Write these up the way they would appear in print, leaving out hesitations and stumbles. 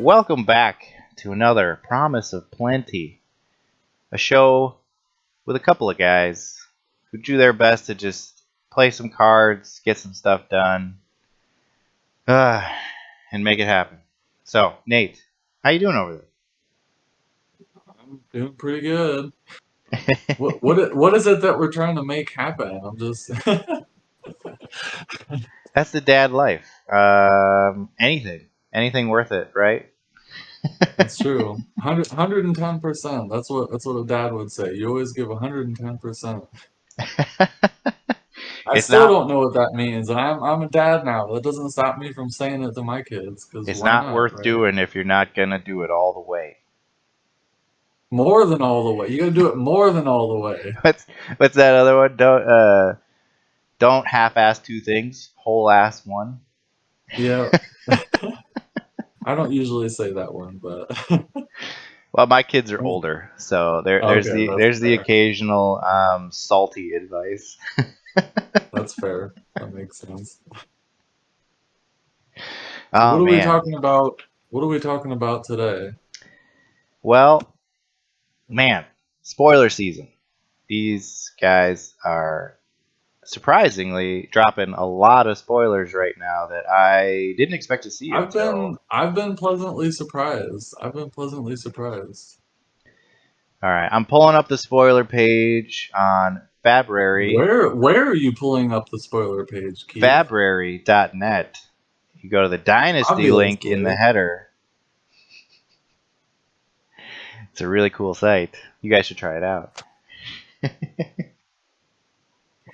Welcome back to another Promise of Plenty, a show with a couple of guys who do their best to just play some cards, get some stuff done, uh, and make it happen. So, Nate, how you doing over I'm doing pretty good. there? What is it that we're trying to make happen? I'm just That's the dad life. Anything worth it, right? That's true. 110%. That's what a dad would say. You always give 110%. I it's still not don't know what that means, and I'm a dad now. That doesn't stop me from saying it to my kids, because it's why not not, worth right? doing if you're not gonna do it all the way. More than all the way. You gotta do it more than all the way. What's what's that other one? Don't half-ass two things, whole-ass one. Yeah. I don't usually say that one, but Well, my kids are older, so there's okay, the that's there's the fair. occasional salty advice. That's fair. That makes sense. So Oh what are we man. talking about? What are we talking about today? Well, man, spoiler season. These guys are surprisingly dropping a lot of spoilers right now that I didn't expect to see until. I've been pleasantly surprised. I've been pleasantly surprised. All right, I'm pulling up the spoiler page on Fabrary, Where are you pulling up the spoiler page, Keith? Fabrary.net. You go to the Dynasty link in the Obviously. header. It's a really cool site. You guys should try it out.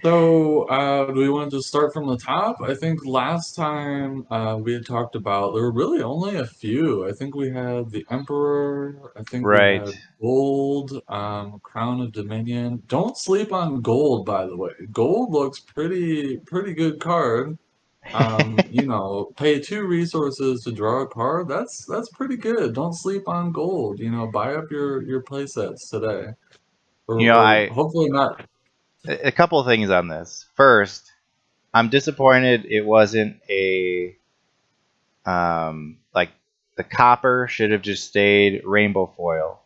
So, do we want to just start from the top? I think last time we had talked about there were really only a few. I think we had the Emperor. I think we Right. had Gold, Crown of Dominion. Don't sleep on Gold, by the way. Gold looks pretty good card. Pay two resources to draw a card. That's pretty good. Don't sleep on Gold. Buy up your play sets today, or You know, or I hopefully not. a couple of things on this. First, I'm disappointed it wasn't a like the copper should have just stayed rainbow foil.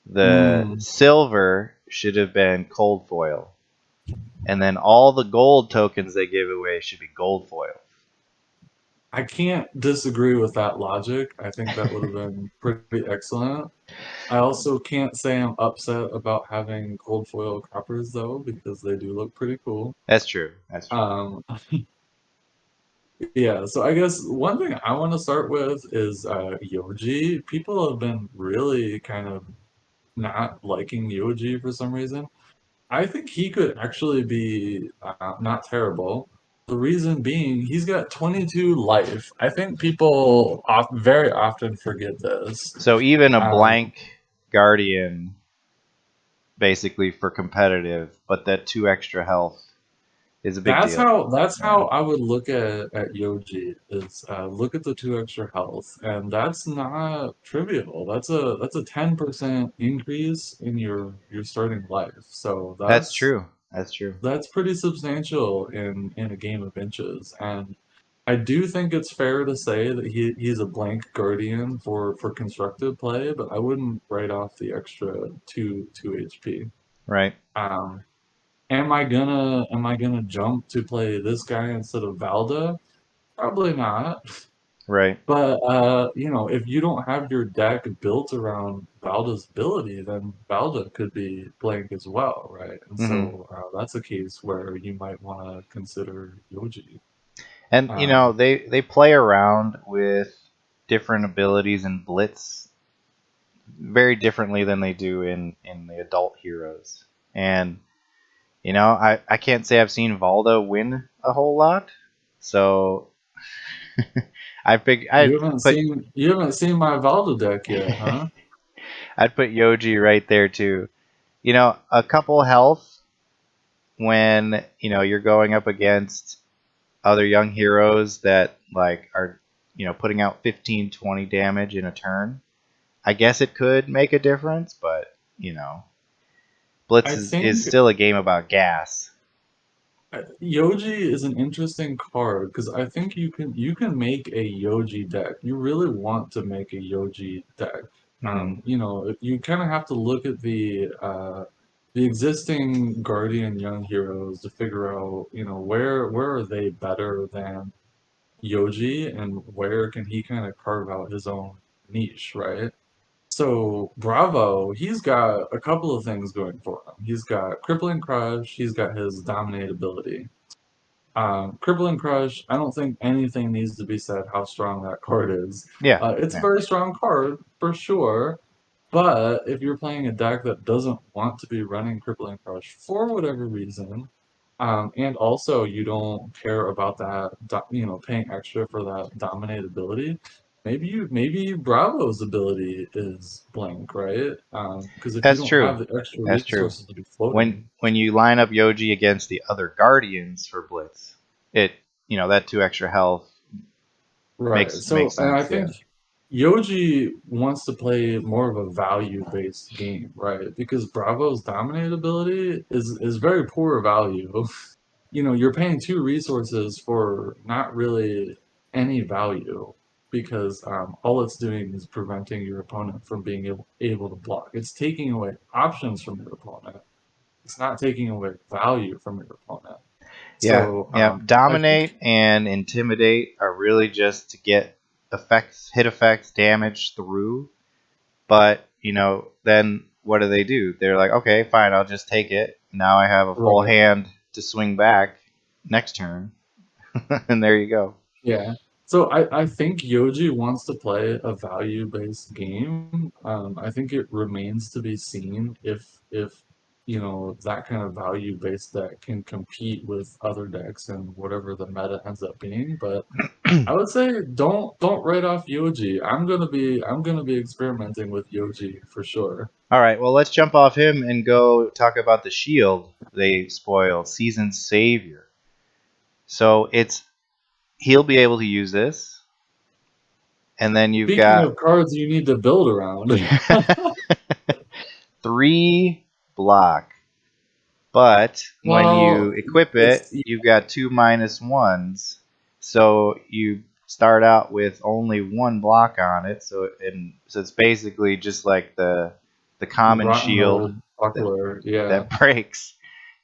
The Hmm. silver should have been cold foil. And then all the gold tokens they give away should be gold foil. I can't disagree with that logic. I think that would have been pretty excellent. I also can't say I'm upset about having gold foil coppers though, because they do look pretty cool. That's true. That's true. Um, yeah, so I guess one thing I want to start with is Yoji. People have been really kind of not liking Yoji for some reason. I think he could actually be not terrible. The reason being, he's got 22 life. I think people very often forget this. So even a Um, blank guardian basically for competitive, but that two extra health is a big that's deal. how Yeah. I would look at Yoji is look at the two extra health, and that's not trivial. That's a 10% increase in your starting life. So That's true. That's true. that's pretty substantial in a game of inches, and I do think it's fair to say that he's a blank guardian for constructive play, but I wouldn't write off the extra two HP. Right. Um, am I gonna jump to play this guy instead of Valda? Probably not. Right. But if you don't have your deck built around Valda's ability, then Valda could be blank as well, right? And Hmm. so that's a case where you might want to consider Yoji. And Um, they play around with different abilities in Blitz very differently than they do in the adult heroes. And I can't say I've seen Valda win a whole lot. So I put you haven't seen my Valda deck yet, huh? I'd put Yoji right there too. A couple health when you're going up against other young heroes that like are putting out 15, 20 damage in a turn. I guess it could make a difference, but Blitz I is think still a game about gas. Yoji is an interesting card because I think you can make a Yoji deck. You really want to make a Yoji deck. Hmm. You kind of have to look at the existing Guardian Young Heroes to figure out, where are they better than Yoji and where can he kind of carve out his own niche, right? So Bravo, he's got a couple of things going for him. He's got Crippling Crush, he's got his Dominate ability. Crippling Crush, I don't think anything needs to be said how strong that card is. Yeah, It's a yeah. very strong card, for sure, but if you're playing a deck that doesn't want to be running Crippling Crush for whatever reason, and also you don't care about that, paying extra for that Dominate ability, maybe Bravo's ability is blank, right? Because if you That's don't true. have the extra That's true. resources to be When floating, when you line up Yoji against the other Guardians for Blitz, it that 2 extra health right. makes So, and I sense. Yeah. think Yoji wants to play more of a value-based game, right? Because Bravo's dominate ability is very poor value. You're paying two resources for not really any value because all it's doing is preventing your opponent from being able to block. It's taking away options from your opponent. It's not taking away value from your opponent. Yeah, So yeah. I think Dominate and intimidate are really just to get hit effects, damage through. But then what do? They're like, okay, fine, I'll just take it. Now I have a full right. hand to swing back next turn, and there you go. Yeah. So I think Yoji wants to play a value-based game. I think it remains to be seen if that kind of value-based deck can compete with other decks and whatever the meta ends up being. But I would say don't write off Yoji. I'm gonna be experimenting with Yoji for sure. All right, well, let's jump off him and go talk about the shield they spoiled, Season Savior. So he'll be able to use this, and then you've Speaking got of cards you need to build around. 3 block. But when you Well, equip it's it, you've got 2 -1s. So you start out with only 1 block on it. So it's basically just like the common rotten shield old that buckler, yeah. that breaks.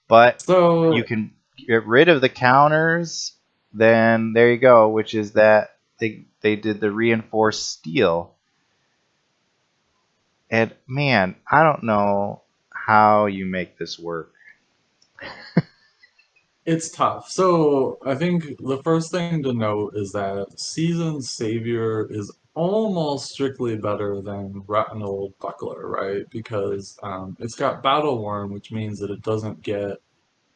But you So can get rid of the counters. Then there you go, which is that they did the reinforced steel. And man, I don't know how you make this work. it's tough. So I think the first thing to note is that Seasoned Savior is almost strictly better than Rotten Old Buckler, right? Because it's got Battle Worm, which means that it doesn't get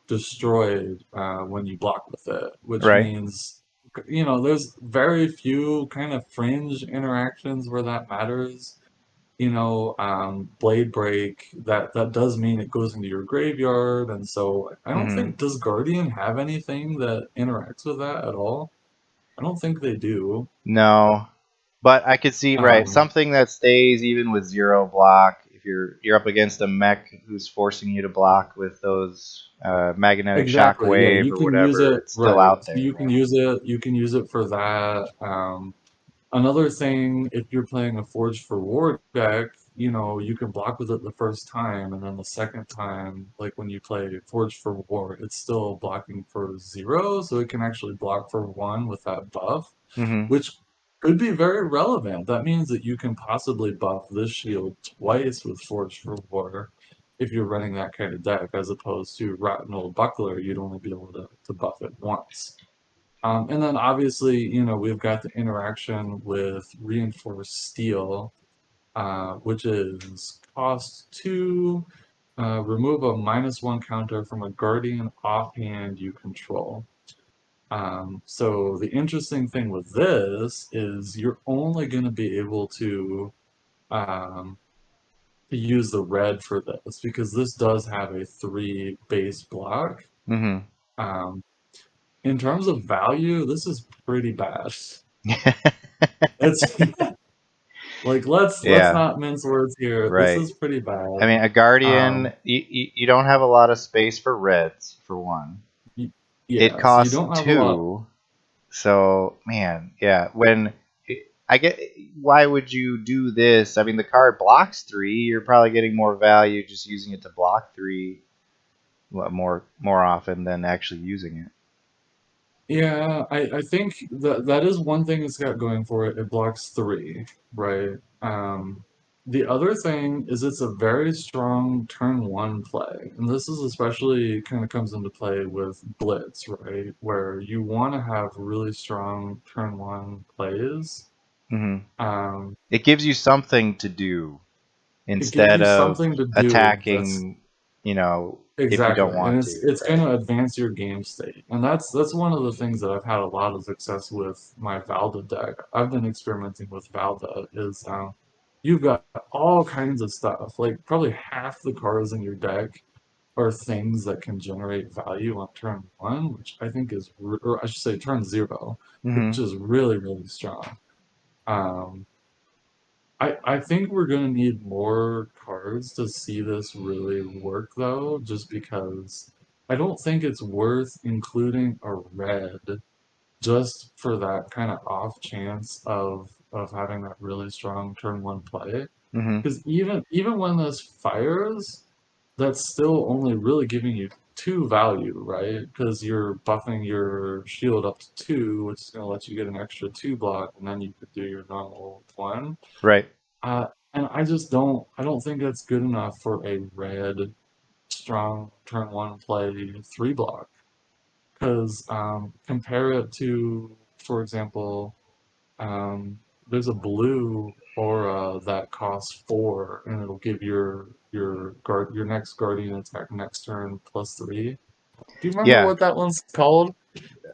destroyed when you block with it, which Right? means there's very few kind of fringe interactions where that matters. Blade Break, that does mean it goes into your graveyard, and so I don't Hmm. think, does Guardian have anything that interacts with that at all? I don't think they do. No, but I could see right Um, something that stays even with 0 block. If you're up against a mech who's forcing you to block with those magnetic exactly, yeah, shockwave you or can use whatever, it, it's still right. out So there. you can use it for that. Another thing, if you're playing a Forge for War deck, you can block with it the first time, and then the second time, like when you play Forge for War, it's still blocking for 0, so it can actually block for 1 with that buff, Hmm. which could be very relevant. That means that you can possibly buff this shield twice with Forge for War if you're running that kind of deck, as opposed to Rotten Old Buckler, you'd only be able to buff it once. And then obviously, we've got the interaction with reinforced steel, which is cost 2, remove a -1 counter from a guardian offhand you control. So the interesting thing with this is you're only going to be able um, to use the red for this because this does have a 3 base block. Hmm. Um, in terms of value, this is pretty bad. It's like let's Yeah, not mince words here. This right. is pretty I bad. mean, a guardian, Um, you don't have a lot of space for reds for one. It Yeah, so you costs don't have a lot. two. So man, yeah. I get, why would you do this? I mean, the card blocks three. You're probably getting more value just using it to block three more often than actually using it. Yeah, I think that is one thing it's got going for it. It blocks three, right? The other thing is it's a very strong turn one play, and this is especially kind of comes into play with Blitz, right? Where you want to have really strong turn one plays. Hmm. Um, It gives you something to do it gives instead you of something to do that's attacking. You know, if you don't exactly, and want it's to, it's going right? to advance your game state, and that's one of the things that I've had a lot of success with my Valda deck. I've been experimenting with Valda. Is you've got all kinds of stuff, like probably half the cards in your deck are things that can generate value on turn one, which I think is, or I should say turn zero, which Hmm. is really really strong. Um, I think we're gonna need more cards to see this really work though, just because I don't think it's worth including a red just for that kind of off chance of having that really strong turn one play. Hmm. Because even when this fires, that's still only really giving you two value, right? Because you're buffing your shield up to two, which is gonna let you get an extra two block, and then you could do your normal one. Right. And I don't think that's good enough for a red strong turn one play three block. Because compare it to, for example, um, there's a blue aura that costs four, and it'll give your next guardian attack next turn plus three. Do you remember Yeah. what that one's called?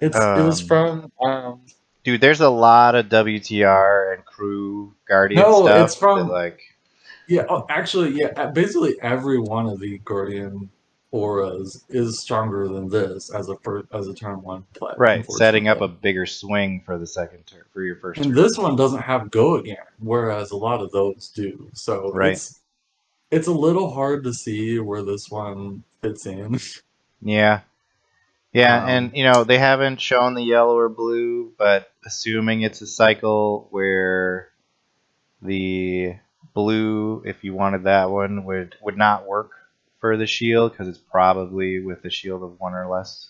It was Um, from Dude, there's a lot of WTR and crew guardian no, it's stuff that from like, yeah, oh, actually, yeah, basically every one of the Guardian auras is stronger than this as a turn one play, right, setting up unfortunately. a bigger swing for the second turn for your first And turn. this one doesn't have go again, whereas a lot of those do. So Right. it's a little hard to see where this one fits in. Yeah. Yeah, and Um, they haven't shown the yellow or blue, but assuming it's a cycle where the blue, if you wanted that one, would not work for the shield because it's probably with a shield of one or less.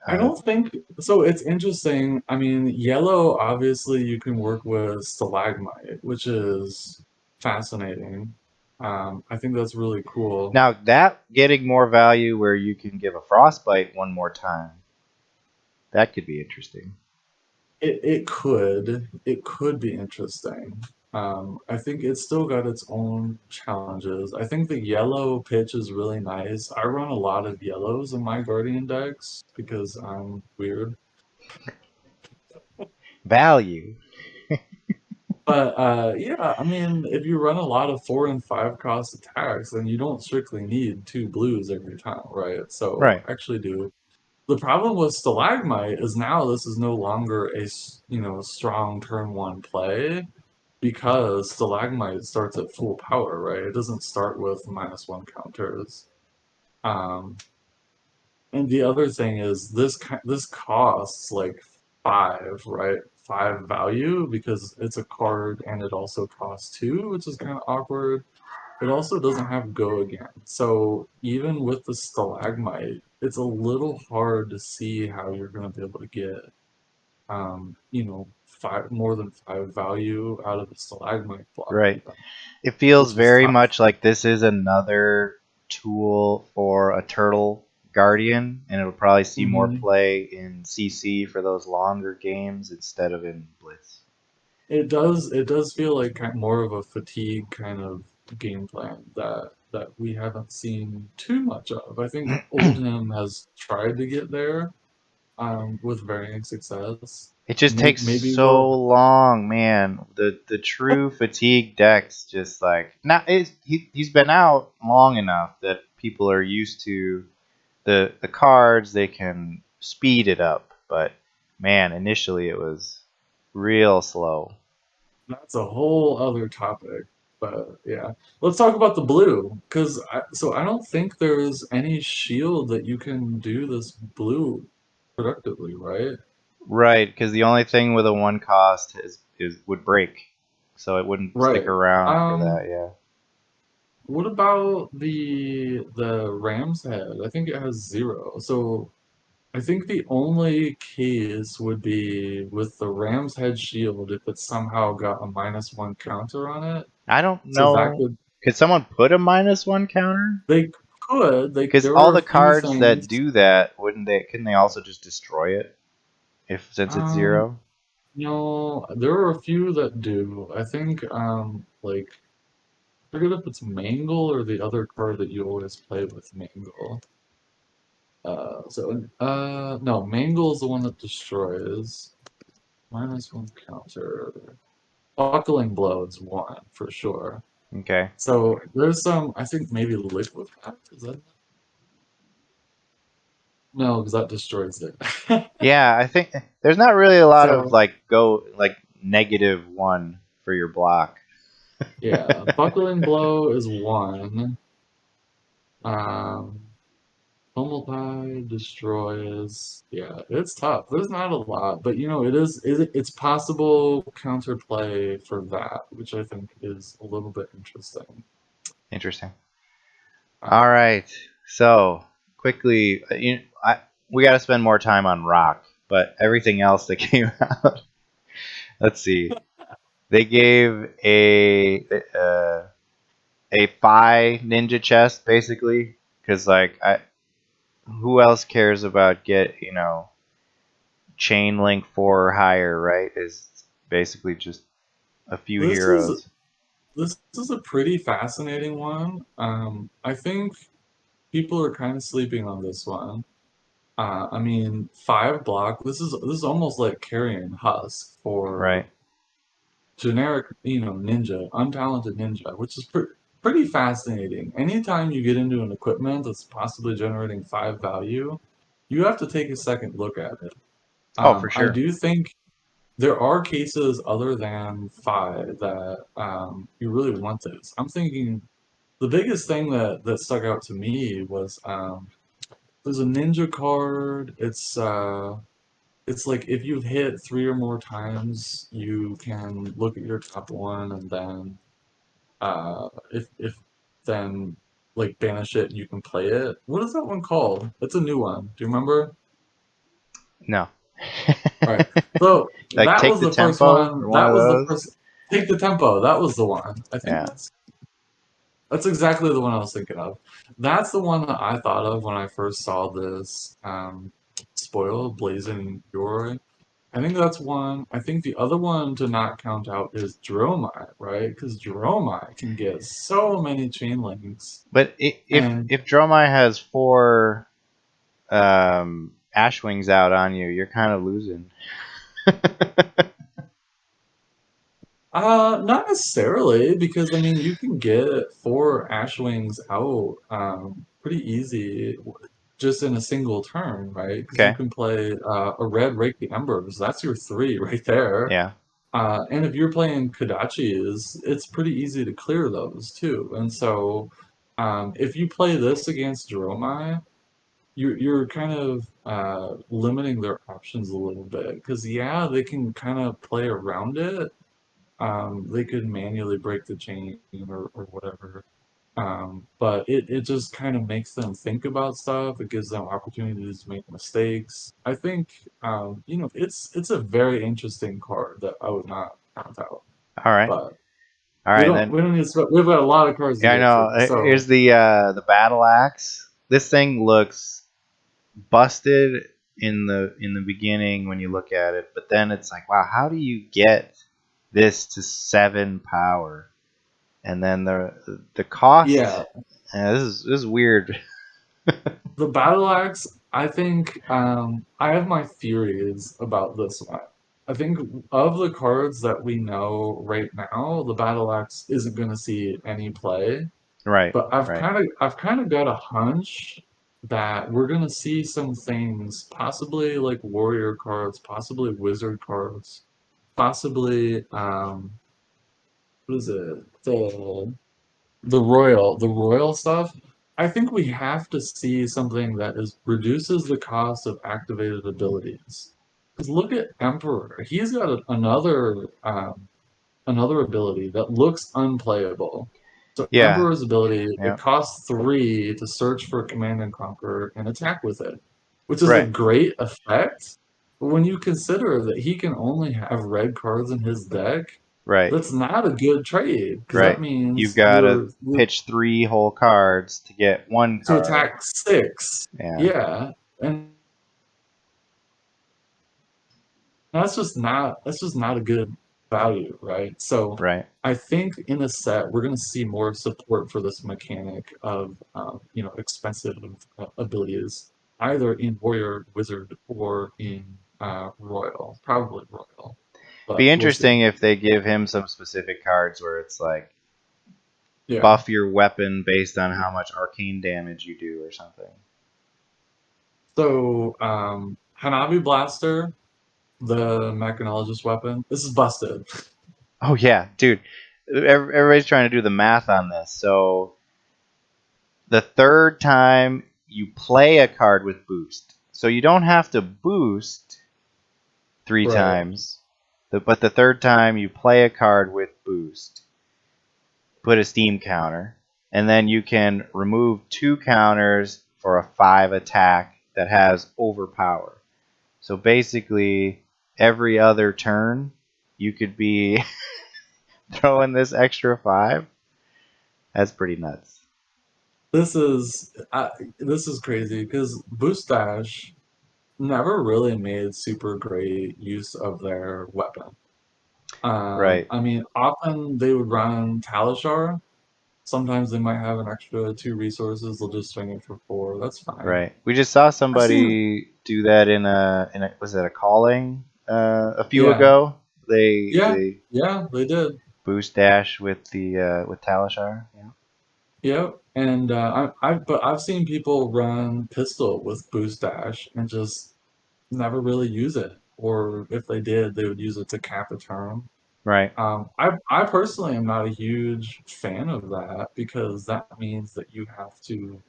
I Uh, don't think so. It's interesting. I mean, yellow, obviously, you can work with stalagmite, which is fascinating. I think that's really cool. Now that getting more value where you can give a frostbite one more time, that could be interesting. It could be interesting. I think it's still got its own challenges. I think the yellow pitch is really nice. I run a lot of yellows in my Guardian decks because I'm weird. Value. But yeah, I mean, if you run a lot of four and five cost attacks, then you don't strictly need two blues every time, right? So Right. actually, do the problem with stalagmite is now this is no longer strong turn one play because stalagmite starts at full power, right? It doesn't start with -1 counters. Um, and the other thing is this costs like five, right? Five value because it's a card and it also costs two, which is kind of awkward. It also doesn't have go again. So even with the stalagmite, it's a little hard to see how you're going to be able to get five more than five value out of the stalagmite block Right. even, It feels which is very tough. much like this is another tool for a turtle guardian, and it'll probably see more Hmm. play in CC for those longer games instead of in Blitz. It does feel like more of a fatigue kind of game plan that we haven't seen too much of. I think Oldham has tried to get there with varying success. It just takes Maybe so we'll. long, man. The true fatigue decks just like now he's been out long enough that people are used to the cards. They can speed it up, but man, initially it was real slow. That's a whole other topic. But yeah, let's talk about the blue because I don't think there's any shield that you can do this blue productively, right? Right, because the only thing with a one cost is would break, so it wouldn't stick Right. around for that. Um, Yeah, what about the ram's head? I think it has zero. So I think the only case would be with the ram's head shield if it somehow got a -1 counter on it. I don't So that know. could Could someone put a -1 counter? they Because there all are the a few cards that things. do that, wouldn't they? Couldn't they also just destroy it if since it's Um, zero? no, there are a few that do. I think like I forget if it's Mangle or the other card that you always play with Mangle. No, Mangle is the one that destroys. -1 counter. Buckling blow is one for sure. Okay. So there's some. I think maybe liquid pact is that no, because that destroys it. Yeah, I think there's not really a lot of So like -1 for your block. yeah, buckling blow is one. Um, Pummel pie destroys. Yeah, it's tough. There's not a lot, but it's possible counterplay for that, which I think is a little bit interesting. Interesting. All Um, right. So quickly, we got to spend more time on rock, but everything else that came out. Let's see. They gave a Phi ninja chest basically, because who else cares about chain link 4 or higher, right? Is basically just a few this is heroes. this is a pretty fascinating one. I think people are kind of sleeping on this one. I mean, 5 block. This is almost like carrying Husk for Right. generic, ninja, untalented ninja, which is pretty fascinating. Anytime you get into an equipment that's possibly generating 5 value, you have to take a second look at it. Oh, for I sure. do think there are cases other than 5 that you really want this. I'm thinking the biggest thing that stuck out to me was there's a ninja card. It's like if you've hit 3 or more times, you can look at your top one and then if then like banish it and you can play it. What is that one called? It's a new one. Do you remember? No. All right. So Like that take was the the first tempo one. or one That of was the those. first. Take the tempo. That was the one. I think Yeah. that's exactly the one I was thinking of. That's the one that I thought of when I first saw this spoil blazing Yuri. I think that's one. I think the other one to not count out is Dromai, right? Because Dromai can get so many chain links. But And if Dromai has 4 Ash Wings out on you, you're kind of losing. not necessarily, because I mean you can get 4 Ashwings out pretty easy just in a single turn, right? Because you Okay. can play a red Rake the Embers. That's your 3 right there. Yeah. And if you're playing Kodachis, it's pretty easy to clear those too. And so if you play this against Jeromai, you're kind of limiting their options a little bit because yeah, they can kind of play around it. They could manually break the chain or whatever. But it just kind of makes them think about stuff. It gives them opportunities to make mistakes. I think it's a very interesting card that I would not count out. All right. But All we right. don't Then we don't need to. We've got a lot of cards to yeah, I get know. through. So Here's the battle axe. This thing looks busted in the beginning when you look at it, but then it's like, wow, how do you get this to 7 power? And then the cost. yeah, This is weird. the battle axe. I think I have my theories about this one. I think of the cards that we know right now, the battle axe isn't going to see any play. Right. But I've Right. kind of I've kind of got a hunch that we're gonna see some things, possibly like warrior cards, possibly wizard cards, possibly what is it? The royal stuff. I think we have to see something that is reduces the cost of activated abilities. Because look at Emperor. He's got another ability that looks unplayable. So Yeah, Emperor's ability, yeah, it costs 3 to search for Command and Conquer and attack with it, which is a right, great effect. But when you consider that he can only have red cards in his deck, right, that's not a good trade because that right. You've means got to you're pitch three whole cards to get one to card. attack 6. Yeah, Yeah, and that's just not a good value, right? So right. I think in a set we're going to see more support for this mechanic of expensive abilities, either in warrior, wizard, or in royal. Probably royal, Be but we'll see. interesting if they give him some specific cards where it's like Yeah. buff your weapon based on how much arcane damage you do or something. So Hanabi Blaster, the mechanologist weapon. This is busted. Oh yeah, dude. Everybody's trying to do the math on this. So the third time you play a card with boost. So you don't have to boost three Right. times, but the third time you play a card with boost, put a steam counter, and then you can remove two counters for a 5 attack that has overpower. So basically, every other turn, you could be throwing this extra 5. That's pretty nuts. This is crazy because Boost Dash never really made super great use of their weapon. Right, I mean, often they would run Talishar. Sometimes they might have an extra 2 resources. They'll just swing it for 4. That's fine. right. We just saw I've seen, somebody do that in a was it a calling a few yeah, ago? They yeah, they yeah, they did. boost dash with the with Talishar. Yeah. Yep. And but I've seen people run pistol with Boost Dash and just never really use it. Or if they did, they would use it to cap a turn. Right. I personally am not a huge fan of that because that means that you have to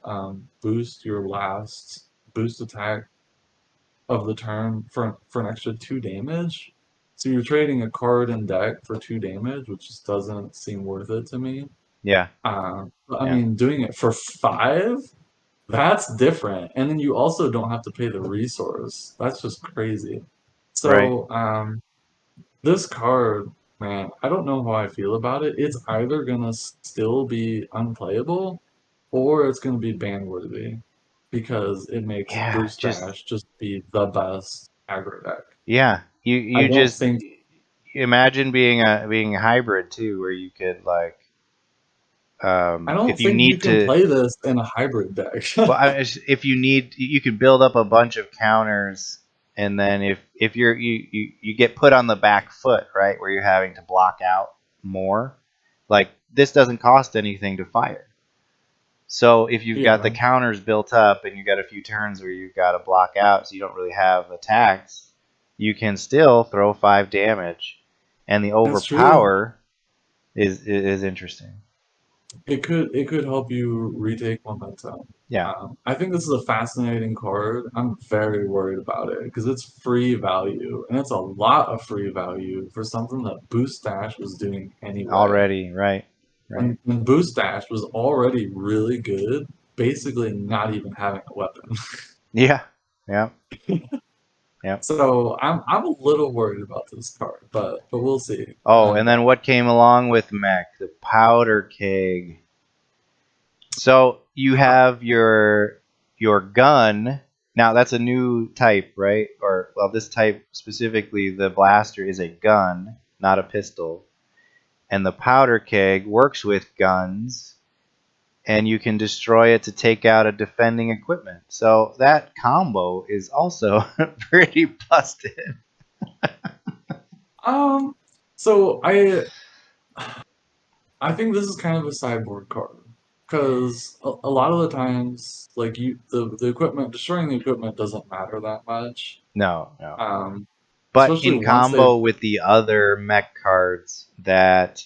boost your last boost attack of the turn for an extra 2 damage. So you're trading a card and deck for 2 damage, which just doesn't seem worth it to me. Yeah. But I Yeah. mean, doing it for 5, that's different. And then you also don't have to pay the resource. That's just crazy. Right. So this card, man, I don't know how I feel about it. It's either gonna still be unplayable or it's gonna be ban worthy because it makes Yeah. Boost Just Dash just be the best aggro deck. yeah. You I you don't just think imagine being a hybrid too, where you could like I don't if you think you need can to. play this in a hybrid deck. Well, if you need, you can build up a bunch of counters, and then if you get put on the back foot, right, where you're having to block out more, like this doesn't cost anything to fire. So if you've got the Yeah, counters built up and you've got a few turns where you've got to block out, so you don't really have attacks, you can still throw 5 damage, and the that's true. overpower is interesting. It could help you retake momentum. Yeah, I think this is a fascinating card. I'm very worried about it because it's free value, and it's a lot of free value for something that Boost Dash was doing anyway. already right, right. When Boost Dash was already really good, basically not even having a weapon. Yeah, yeah, yeah. So I'm a little worried about this card, but we'll see. Oh, and And then what came along with mech? The powder keg. So you have your gun. Now that's a new type, right? Or well, this type specifically, the blaster is a gun, not a pistol. And the powder keg works with guns, and you can destroy it to take out a defending equipment. So that combo is also pretty busted. um, so I think this is kind of a sideboard card because a lot of the times, like the equipment destroying the equipment doesn't matter that much. No, no. Um, But especially in once they combo with the other mech cards that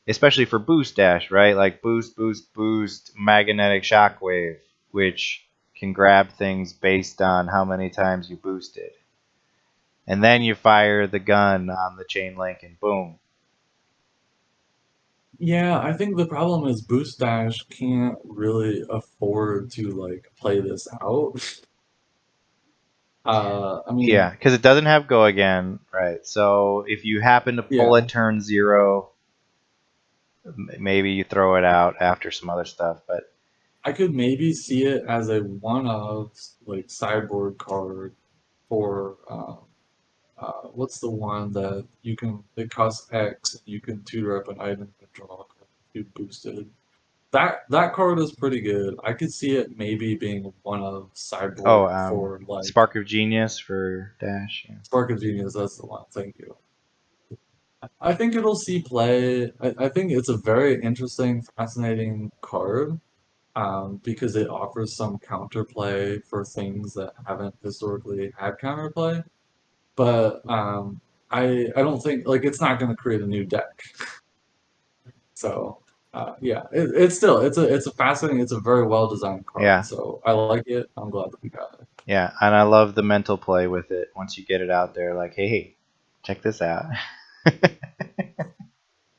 especially for boost dash, right? Like boost, boost, boost, magnetic shockwave, which can grab things based on how many times you boosted. And then you fire the gun on the chain link and boom. Yeah, I think the problem is Boost Dash can't really afford to like play this out. I Yeah, mean, because it doesn't have go again, right? So if you happen to pull it yeah, turn zero, maybe you throw it out after some other stuff. But I could maybe see it as a one of like sideboard card for what's the one that you can it costs X and you can tutor up an item and draw a card if you boosted. That card is pretty good. I could see it maybe being one of oh, sideboard for like Spark of Genius for dash. Yeah. Spark of Genius. That's the one. Thank you. I think it'll see play. I think it's a very interesting, fascinating card because it offers some counterplay for things that haven't historically had counterplay. But I don't think like it's not going to create a new deck. So yeah, it's still it's a fascinating. It's a very well designed card. Yeah, So I like it. I'm glad that we got it. yeah, and I love the mental play with it once you get it out there. Like, hey, check this out.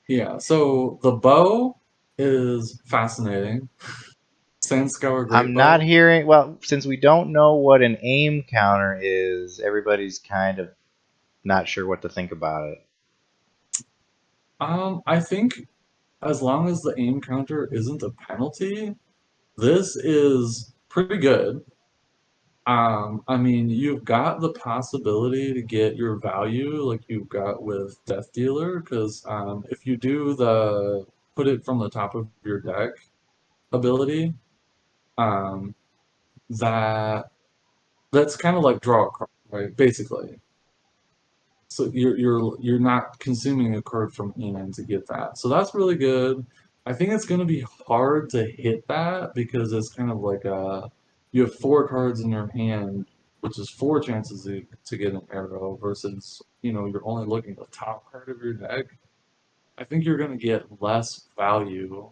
Yeah. So the bow is fascinating. Sandscour Great I'm not Bow. hearing. Well, since we don't know what an aim counter is, everybody's kind of not sure what to think about it. I think as long as the aim counter isn't a penalty, this is pretty good. I mean, you've got the possibility to get your value like you've got with Death Dealer, because if you do the put it from the top of your deck ability, um, that that's kind of like draw a card, right? Basically. So you're not consuming a card from hand to get that. So that's really good. I think it's going to be hard to hit that because it's kind of like you have four cards in your hand, which is four chances to get an arrow versus you're only looking at the top card of your deck. I think you're going to get less value.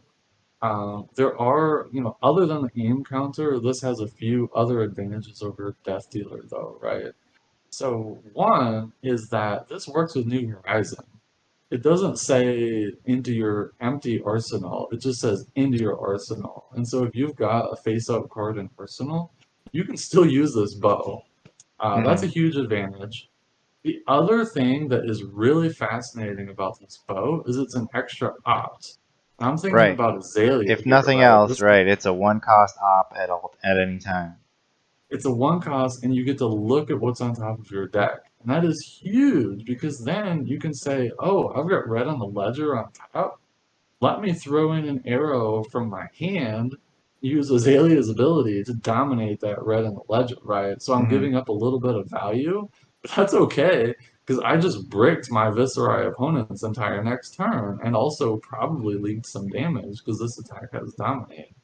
There are, other than the aim counter, this has a few other advantages over Death Dealer, though, right? So one is that this works with New Horizon. It doesn't say into your empty arsenal. It just says into your arsenal. And so if you've got a face-up card in arsenal, you can still use this bow. That's a Hmm. huge advantage. The other thing that is really fascinating about this bow is it's an extra opt. I'm thinking Right. about Azalea If here, nothing right? else, right, it's a one cost op at any time. It's a one cost, and you get to look at what's on top of your deck. And that is huge because then you can say, oh, I've got red on the ledger on top. Let me throw in an arrow from my hand, use Azalea's ability to dominate that red on the ledger, right? So I'm Hmm. giving up a little bit of value, but that's okay because I just bricked my Viserai opponent's entire next turn and also probably leaked some damage because this attack has dominate.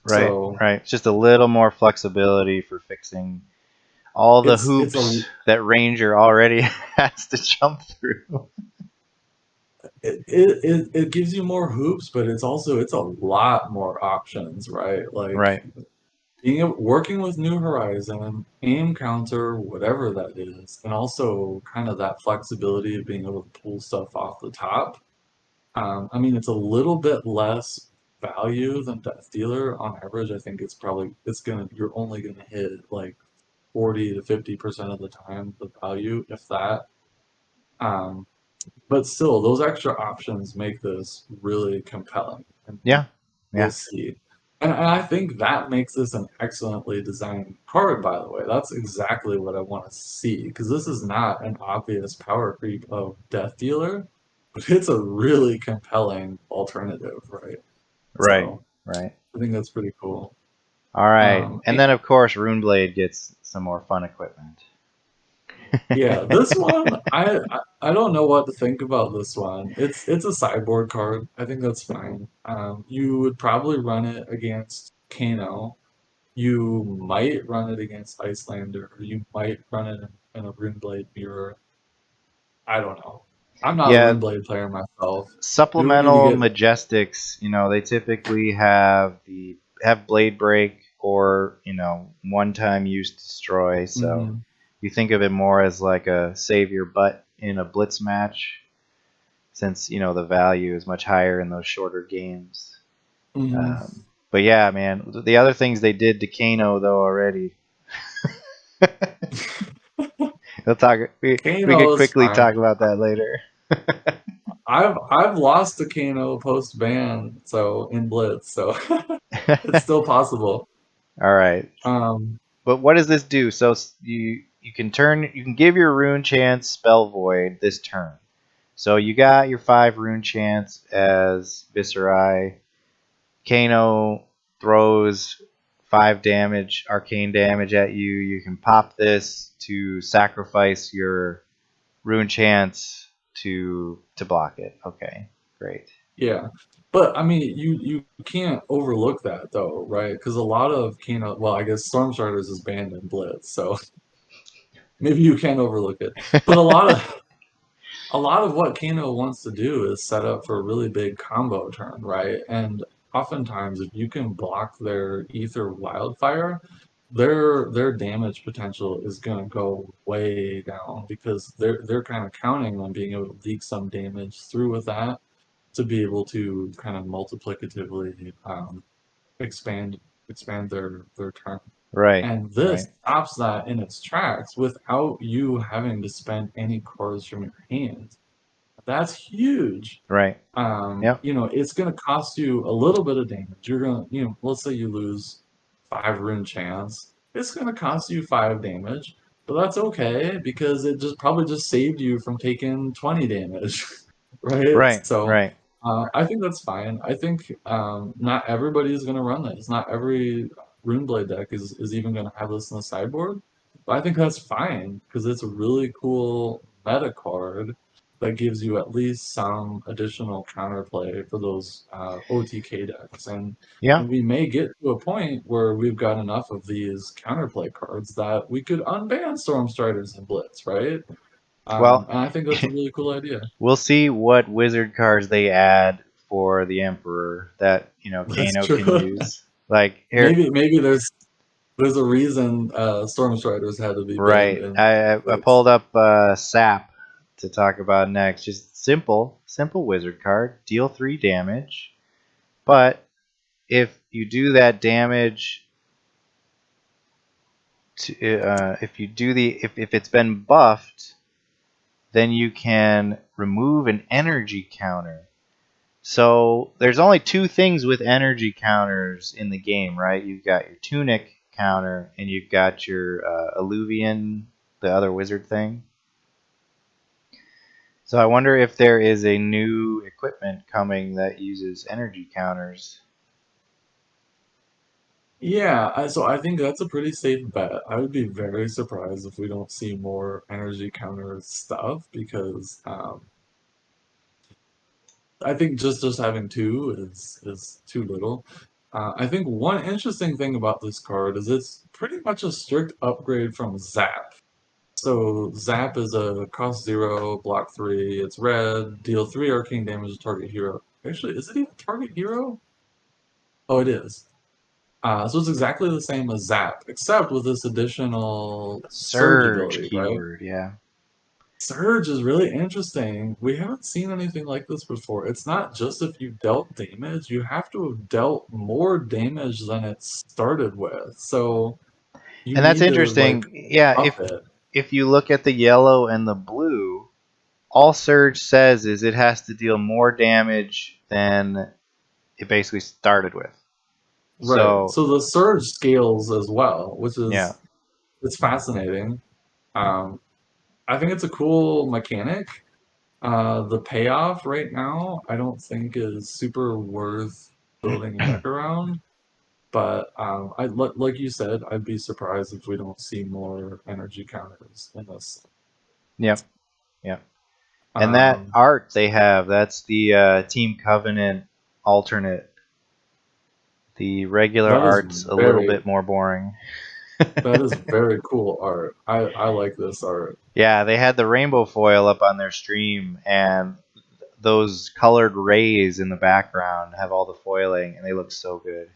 Right, So right. It's just a little more flexibility for fixing all the it's a hoops that Ranger already has to jump through. it gives you more hoops, but it's a lot more options, right? Like Right. working with New Horizon, aim counter, whatever that is, and also kind of that flexibility of being able to pull stuff off the top. I mean, it's a little bit less value than Death Dealer on average. I think you're only gonna hit like 40 to 50% of the time the value, if that. Um, but still, those extra options make this really compelling, and Yeah. we'll Yeah. see. And I think that makes this an excellently designed card, by the way. That's exactly what I want to see, because this is not an obvious power creep of Death Dealer, but it's a really compelling alternative, right? Right. So Right. I think that's pretty cool. All right. Um, And then of course Runeblade gets some more fun equipment. Yeah, this one I don't know what to think about this one. It's a sideboard card. I think that's fine. You would probably run it against Kano. You might run it against Icelander. Or you might run it in a Runeblade mirror. I don't know. I'm not a Yeah, Runeblade player myself. Maybe we need to supplemental get. majestics, they typically have blade break or, one time use destroy. So Hmm. you think of it more as like a save your butt in a blitz match, since the value is much higher in those shorter games. Hmm. But yeah, man, the other things they did to Kano though already. We'll talk. We could Kano is quickly talk fine. about that later. I've lost to Kano post ban, so in Blitz, so it's still possible. All right. Um, But what does this do? So you can give your rune chance spell void this turn. So you got your 5 rune chance as Viserai. Kano throws 5 damage, arcane damage at you. You can pop this to sacrifice your rune chance to block it. Okay, great. yeah, but I mean, you can't overlook that though, right? Because a lot of Kano, well, I guess Storm Starters is banned in Blitz, so maybe you can overlook it. But a lot of what Kano wants to do is set up for a really big combo turn, right? And oftentimes, if you can block their Ether Wildfire, their damage potential is gonna go way down because they're kind of counting on being able to leak some damage through with that to be able to kind of multiplicatively expand expand their turn. Right, And this right, stops that in its tracks without you having to spend any cards from your hand. That's huge. right. Yep, It's going to cost you a little bit of damage. You're going to, let's say you lose 5 rune chance. It's going to cost you 5 damage, but that's okay because it just probably just saved you from taking 20 damage, right? right, So right. I think that's fine. I think not everybody is going to run this. Not every Runeblade deck is even going to have this in the sideboard, but I think that's fine because it's a really cool meta card that gives you at least some additional counterplay for those OTK decks. Yeah. And we may get to a point where we've got enough of these counterplay cards that we could unban Storm Striders and Blitz, right? Well, And I think that's a really cool idea. we'll see what wizard cards they add for the Emperor that That's Kano can true. use. Like here, maybe there's a reason Storm Striders had to be banned right? in I Blitz. pulled up Sap to talk about next. Just simple wizard card. Deal 3 damage, but if you do that damage if you do if it's been buffed, then you can remove an energy counter. So there's only 2 things with energy counters in the game, right? You've got your tunic counter and you've got your Alluvian, the other wizard thing. So I wonder if there is a new equipment coming that uses energy counters. Yeah, so I think that's a pretty safe bet. I would be very surprised if we don't see more energy counter stuff because I think just having two is too little. I think one interesting thing about this card is it's pretty much a strict upgrade from Zap. So Zap is a cost 0, block 3. It's red, deal 3 arcane damage to target hero. Actually, is it even target hero? Oh, it is. So it's exactly the same as Zap, except with this additional Surge Surge ability, right? keyword, yeah. Surge is really interesting. We haven't seen anything like this before. It's not just if you dealt damage, you have to have dealt more damage than it started with. So you And that's need to like interesting. Yeah, up it. if you look at the yellow and the blue, all Surge says is it has to deal more damage than it basically started with. Right. So So the surge scales as well, which yeah, is it's fascinating. Um, I think it's a cool mechanic. The payoff right now, I don't think is super worth building a deck around. But like you said, I'd be surprised if we don't see more energy counters in this. yep, yep. And that Um, art they have, that's the Team Covenant alternate. The regular that is art's a little very bit more boring. That is very cool art. I like this art. Yeah, they had the rainbow foil up on their stream, and those colored rays in the background have all the foiling, and they look so good.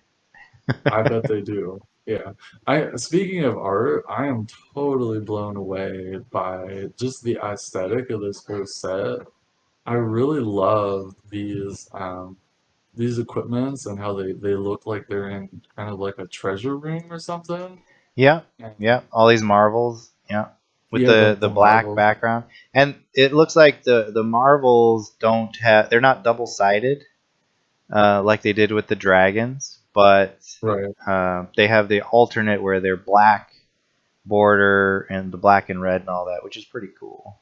I bet they do. Yeah. I speaking of art, I am totally blown away by just the aesthetic of this whole set. I really love these equipments and how they look like they're in kind of like a treasure room or something. Yeah, And yeah, all these marbles. Yeah, with yeah, the the black marbles. background, and it looks like the marbles don't have they're not double sided like they did with the dragons, but Right. they have the alternate where they're black border and the black and red and all that, which is pretty cool.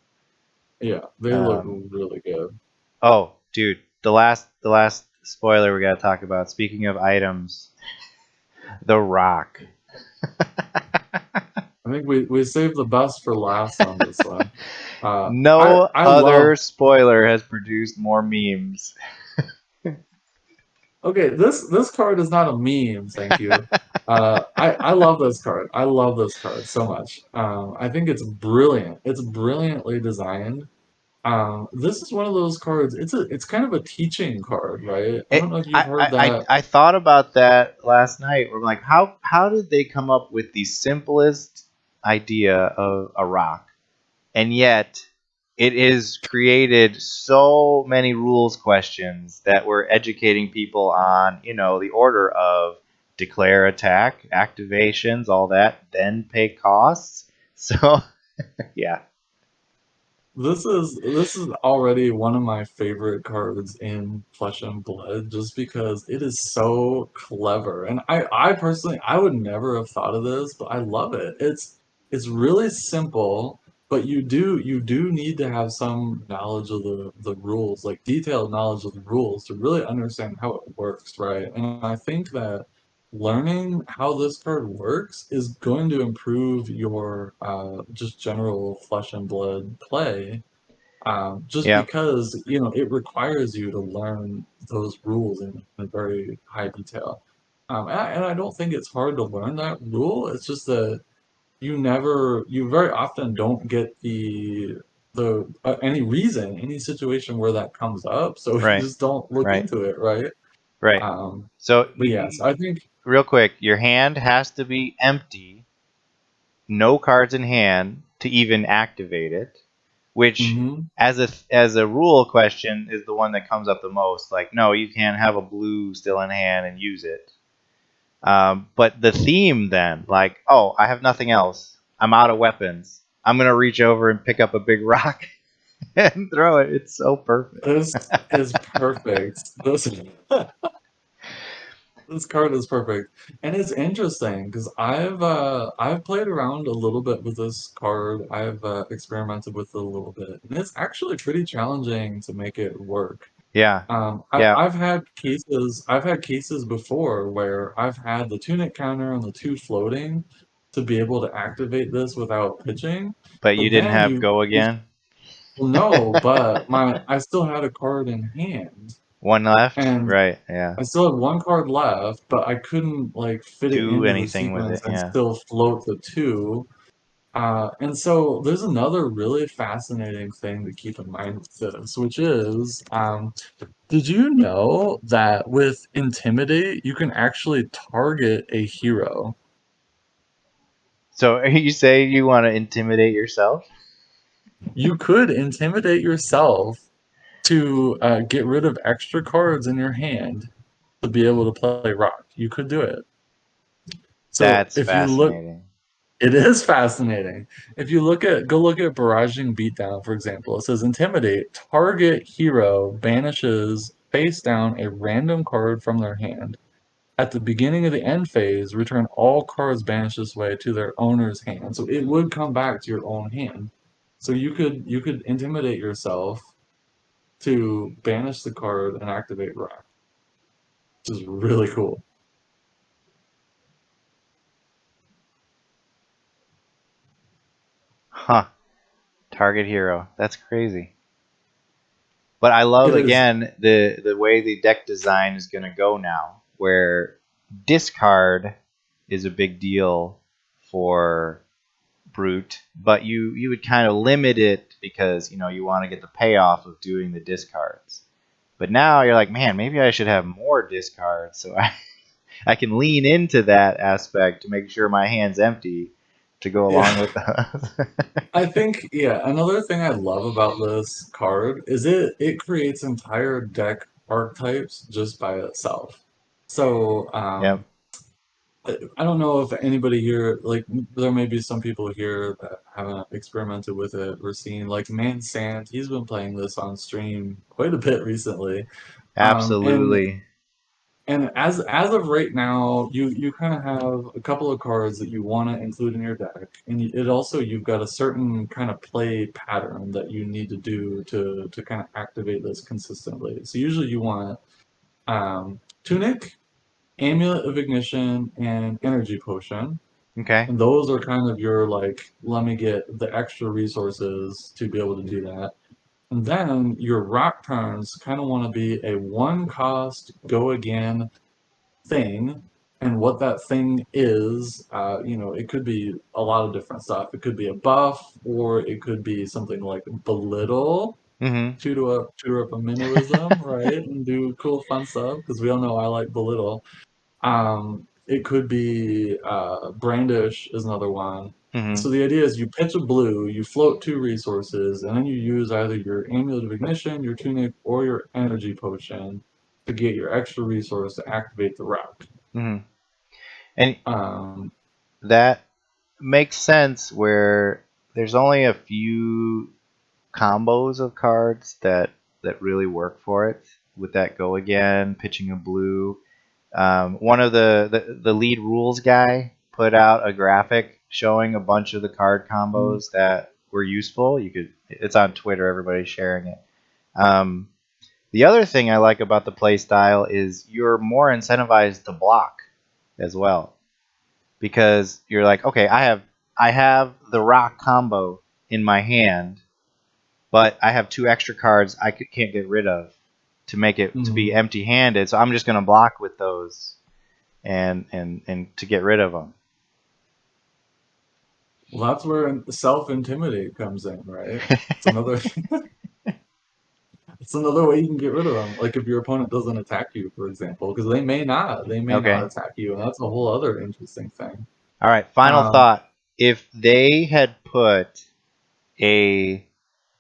Yeah, they look Um, really good. oh, dude, the last spoiler we got to talk about. Speaking of items, the rock. I think we saved the best for last on this one. No I other love. spoiler has produced more memes. Okay, this card is not a meme, thank you. I love this card. I love this card so much. I think it's brilliant. It's brilliantly designed. This is one of those cards. It's kind of a teaching card, right? I don't know if you've heard that. I thought about that last night. We're like, how did they come up with the simplest idea of a rock, and yet it is created so many rules questions that we're educating people on, the order of declare attack, activations, all that, then pay costs. So yeah, This is already one of my favorite cards in Flesh and Blood, just because it is so clever. And I personally I would never have thought of this, but I love it. It's really simple, but you do need to have some knowledge of the rules, like detailed knowledge of the rules to really understand how it works, right? And I think that learning how this card works is going to improve your just general Flesh and Blood play, just yeah, because it requires you to learn those rules in very high detail. And I don't think it's hard to learn that rule. It's just that you very often don't get the any reason, any situation where that comes up, so you right, just don't look right, into it, right? right. Um, So but yes, I think. real quick, your hand has to be empty, no cards in hand to even activate it, which Mhm. as a rule question is the one that comes up the most. Like, no, you can't have a blue still in hand and use it. But the theme then, like, oh, I have nothing else. I'm out of weapons. I'm gonna reach over and pick up a big rock and throw it. It's so perfect. This is perfect. This card is perfect, and it's interesting because I've played around a little bit with this card. I've experimented with it a little bit, and it's actually pretty challenging to make it work. Yeah, I, yeah. I've had cases before where I've had the tunic counter and the two floating to be able to activate this without pitching, But you but didn't then have go again. well, no, but my I still had a card in hand. One left. And Right. Yeah. I still had one card left, but I couldn't like fit it Do into the anything with it. sequence and Yeah. still float the two. And so there's another really fascinating thing to keep in mind with this, which is, did you know that with Intimidate, you can actually target a hero? So are you saying you want to intimidate yourself? You could intimidate yourself to get rid of extra cards in your hand to be able to play rock. You could do it. So That's if you look, fascinating. it is fascinating. If you go look at Barraging Beatdown, for example, it says Intimidate, target hero banishes face down a random card from their hand. At the beginning of the end phase, return all cards banished this way to their owner's hand. So it would come back to your own hand. So you could intimidate yourself to banish the card and activate Rock, which is really cool. Huh. Target hero. That's crazy. But I love It is. again the way the deck design is going to go now, where discard is a big deal for brute, but you would kind of limit it because you want to get the payoff of doing the discards. But now you're like, man, maybe I should have more discards so I can lean into that aspect to make sure my hand's empty to go along Yeah. with the. I think, yeah, another thing I love about this card is it creates entire deck archetypes just by itself. So, Yep, I don't know if anybody here, like, there may be some people here that haven't experimented with it or seen, like, Man Sand, he's been playing this on stream quite a bit recently. Um, and absolutely. and as of right now, you kind of have a couple of cards that you want to include in your deck, and it also you've got a certain kind of play pattern that you need to do to kind of activate this consistently. So usually you want Tunic, Amulet of Ignition, and Energy Potion, Okay. and those are kind of your like, let me get the extra resources to be able to do that. And then your rock turns kind of want to be a one cost go again thing, and what that thing is, it could be a lot of different stuff. It could be a buff, or it could be something like belittle, Mm-hmm. tutor up a minnoism, right, and do cool fun stuff. Because we all know I like belittle. It could be brandish is another one. Mm-hmm. So the idea is you pitch a blue, you float two resources, and then you use either your amulet of ignition, your tunic, or your energy potion to get your extra resource to activate the rock. Mm-hmm. And Um, that makes sense where there's only a few combos of cards that really work for it. With that go again, pitching a blue. One of the lead rules guy put out a graphic showing a bunch of the card mm, combos that were useful. It's on Twitter. Everybody's sharing it. Um, the other thing I like about the play style is you're more incentivized to block as well because you're like, okay, I have the rock combo in my hand, but I have two extra cards can't get rid of to make it to be mm. empty-handed. So I'm just going to block with those and to get rid of them. Well, that's where self-intimidate comes in, right? It's another it's another way you can get rid of them. Like if your opponent doesn't attack you, for example, because they may not Okay. attack you, and that's a whole other interesting thing. All right. Final Um, thought. If they had put a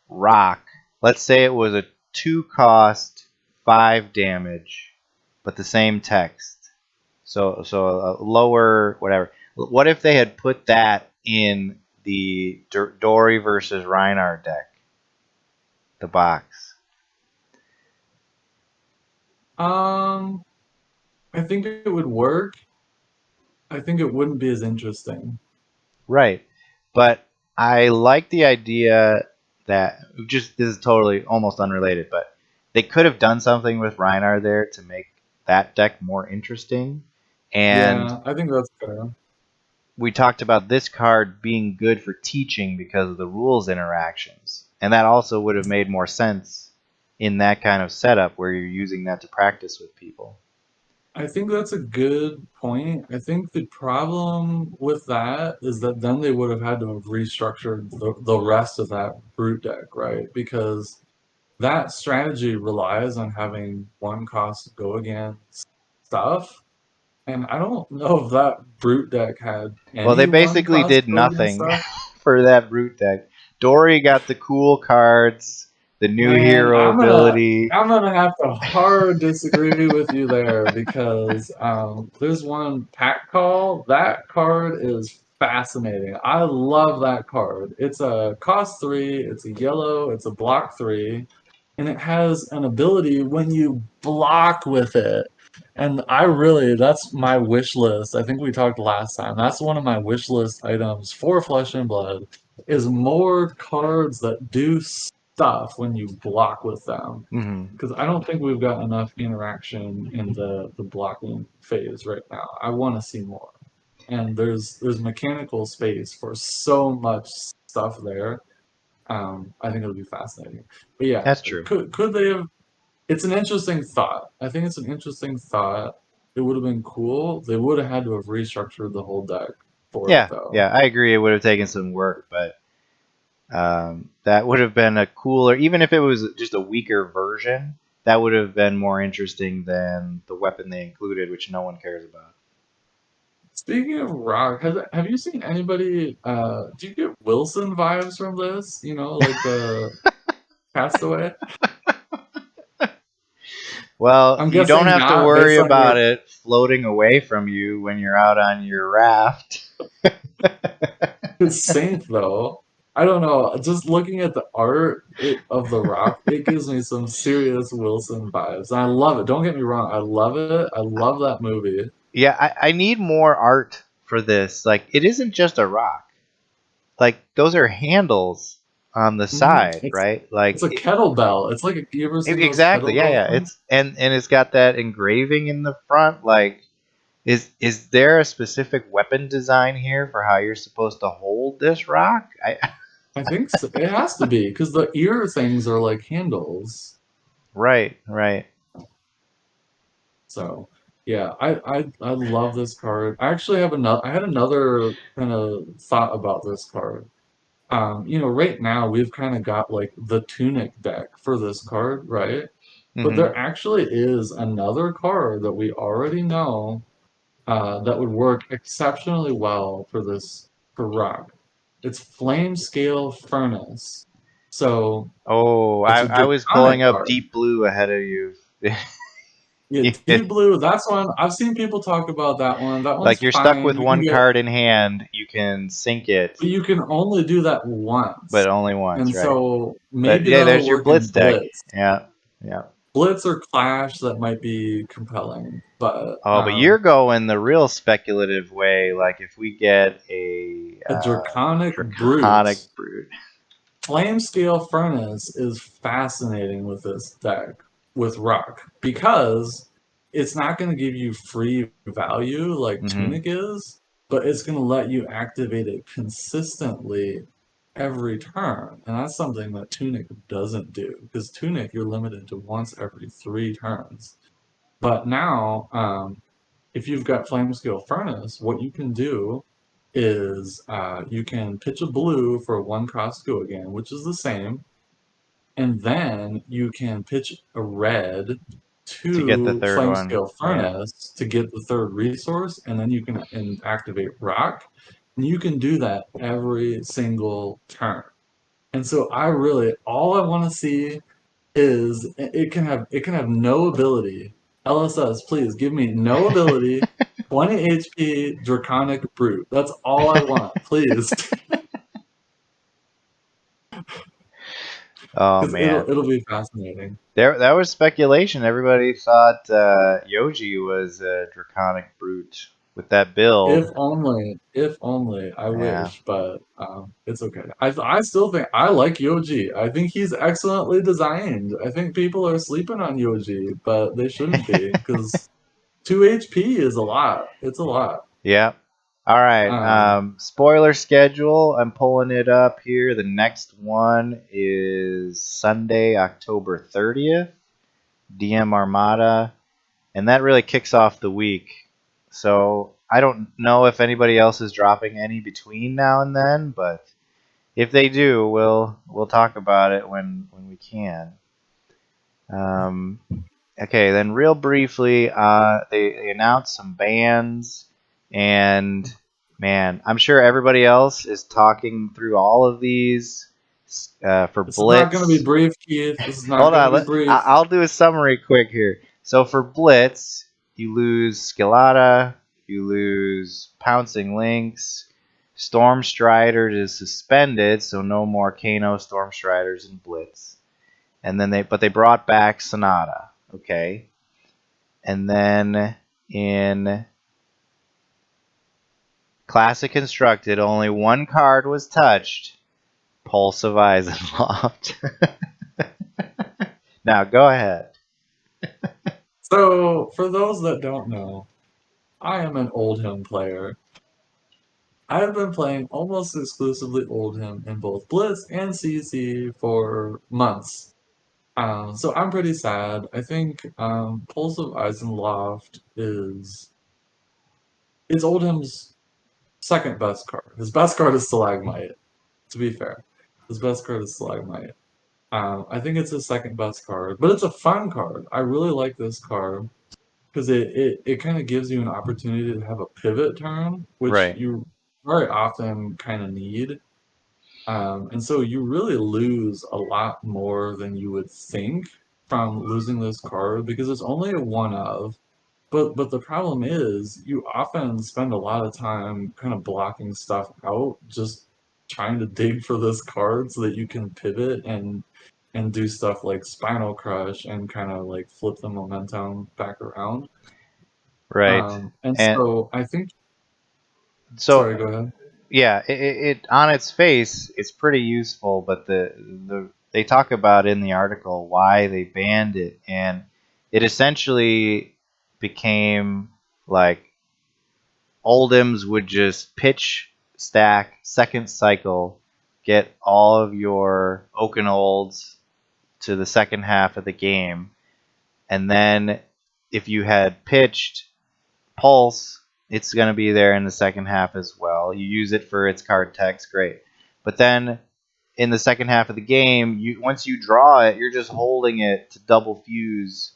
rock, let's say it was a 2 cost, 5 damage, but the same text. So a lower whatever. What if they had put that in the Dory versus Reinhardt deck, the box? um, I think it would work. I think it wouldn't be as interesting. Right. But I like the idea that just this is totally almost unrelated, but they could have done something with Reinhardt there to make that deck more interesting. And Yeah, I think that's fair. we talked about this card being good for teaching because of the rules interactions. And that also would have made more sense in that kind of setup where you're using that to practice with people. I think that's a good point. I think the problem with that is that then they would have had to have restructured the rest of that brute deck, right? Because that strategy relies on having one cost go against stuff. And I don't know if that brute deck had Well, they any one basically cost did go against nothing stuff. for that brute deck. Dory got the cool cards, the new Man, hero ability. I'm gonna have to hard disagree with you there because there's one pack call. That card is fascinating. I love that card. It's a cost three. It's a yellow. It's a block three, and it has an ability when you block with it. And that's my wish list. I think we talked last time. That's one of my wish list items for Flesh and Blood is more cards that do stuff when you block with them. Hmm. Because I don't think we've got enough interaction in the blocking phase right now. I want to see more. And there's mechanical space for so much stuff there. I think it'll be fascinating. But yeah, That's true. could they have? It's an interesting thought. I think it's an interesting thought. It would have been cool. They would have had to have restructured the whole deck for it Yeah, though. yeah, I agree. It would have taken some work, but that would have been a cooler, even if it was just a weaker version. That would have been more interesting than the weapon they included, which no one cares about. Speaking of rock, have you seen anybody? Do you get Wilson vibes from this? You know, like the Castaway. Well, I'm you don't guessing have to not worry based on about your it floating away from you when you're out on your raft. it's Saint though. I don't know. Just looking at the art of the rock, it gives me some serious Wilson vibes. And I love it. Don't get me wrong. I love it. I love that movie. Yeah, I need more art for this. Like, it isn't just a rock. Like, those are handles on the side, It's right? Like, it's a kettlebell. It's like you ever seen those exactly. Yeah, kettlebell yeah. things? And it's got that engraving in the front. Like, is there a specific weapon design here for how you're supposed to hold this rock? I I think so. It has to be because the ear things are like handles. Right, right. So yeah, I love this card. I actually have another. I had another kind of thought about this card. You know, right now we've kind of got like the Tunic deck for this card, right? But Hmm. there actually is another card that we already know that would work exceptionally well for this for rock. It's Flame Scale Furnace. So Oh, it's a I was pulling Draconic up card. Deep Blue ahead of you. Yeah, Deep Blue, that's one. I've seen people talk about that one. That one's Like, you're stuck fine. with You can one get, card in hand, you can sink it, but you can only do that but once. only once, And right? so But maybe yeah, that'll there's your work in Blitz deck. Blitz. Yeah, yeah. Blitz or Clash that might be compelling. But Oh, but you're going the real speculative way. Like, if we get a a Draconic Brute. draconic brute. Flamescale Furnace is fascinating with this deck with Rock because it's not going to give you free value like Hmm. Tunic is, but it's going to let you activate it consistently every turn. And that's something that Tunic doesn't do because Tunic you're limited to once every 3 turns. But now, if you've got Flamescale Furnace, what you can do is you can pitch a blue for 1 cost go again, which is the same, and then you can pitch a red To get the to third one. Flamescale Yeah. Furnace to get the third resource, and then you can activate Rock, and you can do that every single turn. And so I really all I want to see is it can have no ability. LSS, please give me no ability. 20 HP Draconic Brute. That's all I want, please, Oh because man. it'll be fascinating. There, that was speculation. Everybody thought Yoji was a draconic brute with that build. If only, I Yeah, wish, but it's okay. I still think I like Yoji. I think he's excellently designed. I think people are sleeping on Yoji, but they shouldn't be because 2 HP is a lot. It's a lot. yeah. All right. Um, Spoiler schedule. I'm pulling it up here. The next one is Sunday, October 30th. DM Armada, and that really kicks off the week. So I don't know if anybody else is dropping any between now and then, but if they do, we'll talk about it when we can. Um, okay, then real briefly, they announced some bands, and man, I'm sure everybody else is talking through all of these for this is not going to be Blitz. brief, Keith. This is not Hold going to on, be brief. I'll do a summary quick here. So for Blitz, you lose Skillata, you lose Pouncing Lynx, Storm Strider is suspended, so no more Kano Storm Striders in Blitz. And then they brought back Sonata, okay? And then in Classic Constructed, only one card was touched, Pulse of Eisenloft. Now go ahead. So, for those that don't know, I am an Oldhim player. I have been playing almost exclusively Oldhim in both Blitz and CC for months. So I'm pretty sad. I think Pulse of Eisenloft is Oldhim's second best card. His best card is Stalagmite, to be fair. His best card is Stalagmite. I think it's his second best card, but it's a fun card. I really like this card because it kind of gives you an opportunity to have a pivot turn, which Right. you very often kind of need. And so you really lose a lot more than you would think from losing this card because it's only a one of. But the problem is you often spend a lot of time kind of blocking stuff out, just trying to dig for this card so that you can pivot and do stuff like Spinal Crush and kind of like flip the momentum back around. Right. And And so I think, so sorry, go ahead. yeah, it on its face it's pretty useful, but the they talk about in the article why they banned it, and it essentially became like Oldhams would just pitch, stack, second cycle, get all of your Oaken Olds to the second half of the game, and then if you had pitched Pulse, it's going to be there in the second half as well. You use it for its card text, great. But then in the second half of the game, you once you draw it, you're just holding it to double fuse,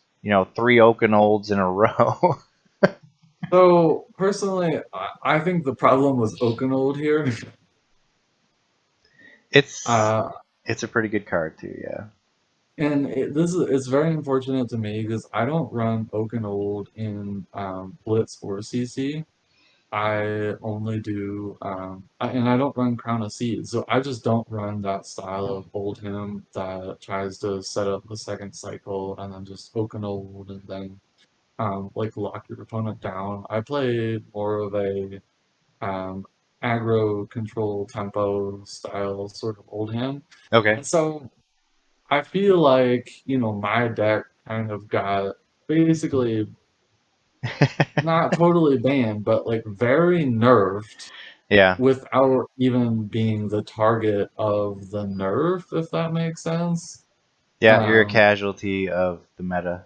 three Oaken Olds in a row. So personally, I think the problem was Oakenold here. it's Uh, it's a pretty good card too, yeah. and this is it's very unfortunate to me because I don't run Oakenold in Blitz or CC. I only do, and I don't run Crown of Seeds, so I just don't run that style of old hymn that tries to set up the second cycle and then just Oakenold and then like lock your opponent down. I play more of a um, aggro control tempo style sort of old hymn, Okay. and so I feel like my deck kind of got basically not totally banned, but like very nerfed Yeah. without even being the target of the nerf, if that makes sense. Yeah, you're a Um, casualty of the meta.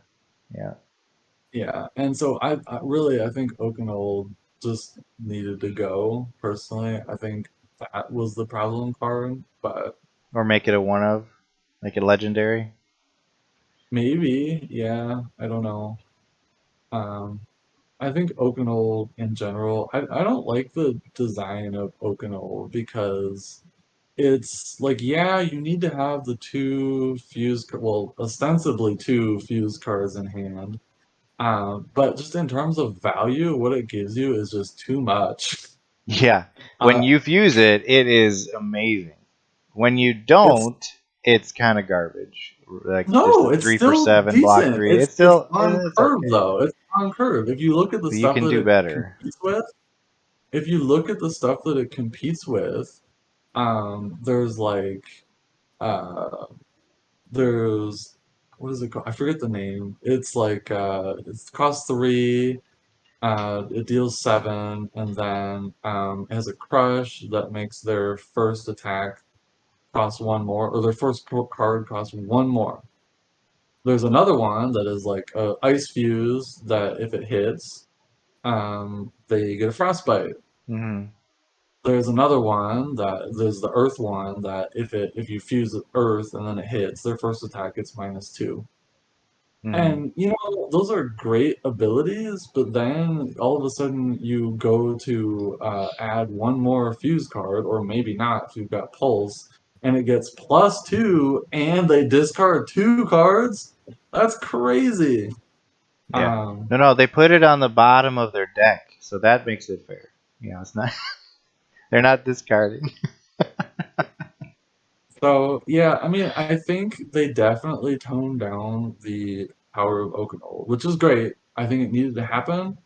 Yeah. yeah, and so I think Oakenold just needed to go. Personally, I think that was the problem card, but Or make it a one of, make it legendary. maybe, yeah, I don't know. Um, I think Oakenold in general, I don't like the design of Oakenold because it's like, yeah, you need to have the well, ostensibly two fuse cards in hand. But just in terms of value, what it gives you is just too much. Yeah. When Uh, you fuse it, it is amazing. When you it's don't, it's kind of garbage. Like just a no, it's three for still seven block decent. three. It's It's it's still on it's curve okay. though. It's on curve. If you look at the But you stuff can that do it better. competes with, if you look at the stuff that it competes with, there's like uh there's what is it called? I forget the name. It's like it's cost three, it deals seven, and then it has a crush that makes their first attack cost one more, or their first card costs one more. There's another one that is like a ice fuse that if it hits, they get a frostbite. Hmm. There's another one that there's the earth one that if you fuse the earth and then it hits, their first attack gets -2. Hmm. And those are great abilities, but then all of a sudden you go to add one more fuse card, or maybe not if you've got pulse, and it gets +2, and they discard two cards. That's crazy. Yeah. Um, No, no, they put it on the bottom of their deck, so that makes it fair. It's not. They're not discarding. so yeah, I mean, I think they definitely toned down the power of Oakenol, which is great. I think it needed to happen.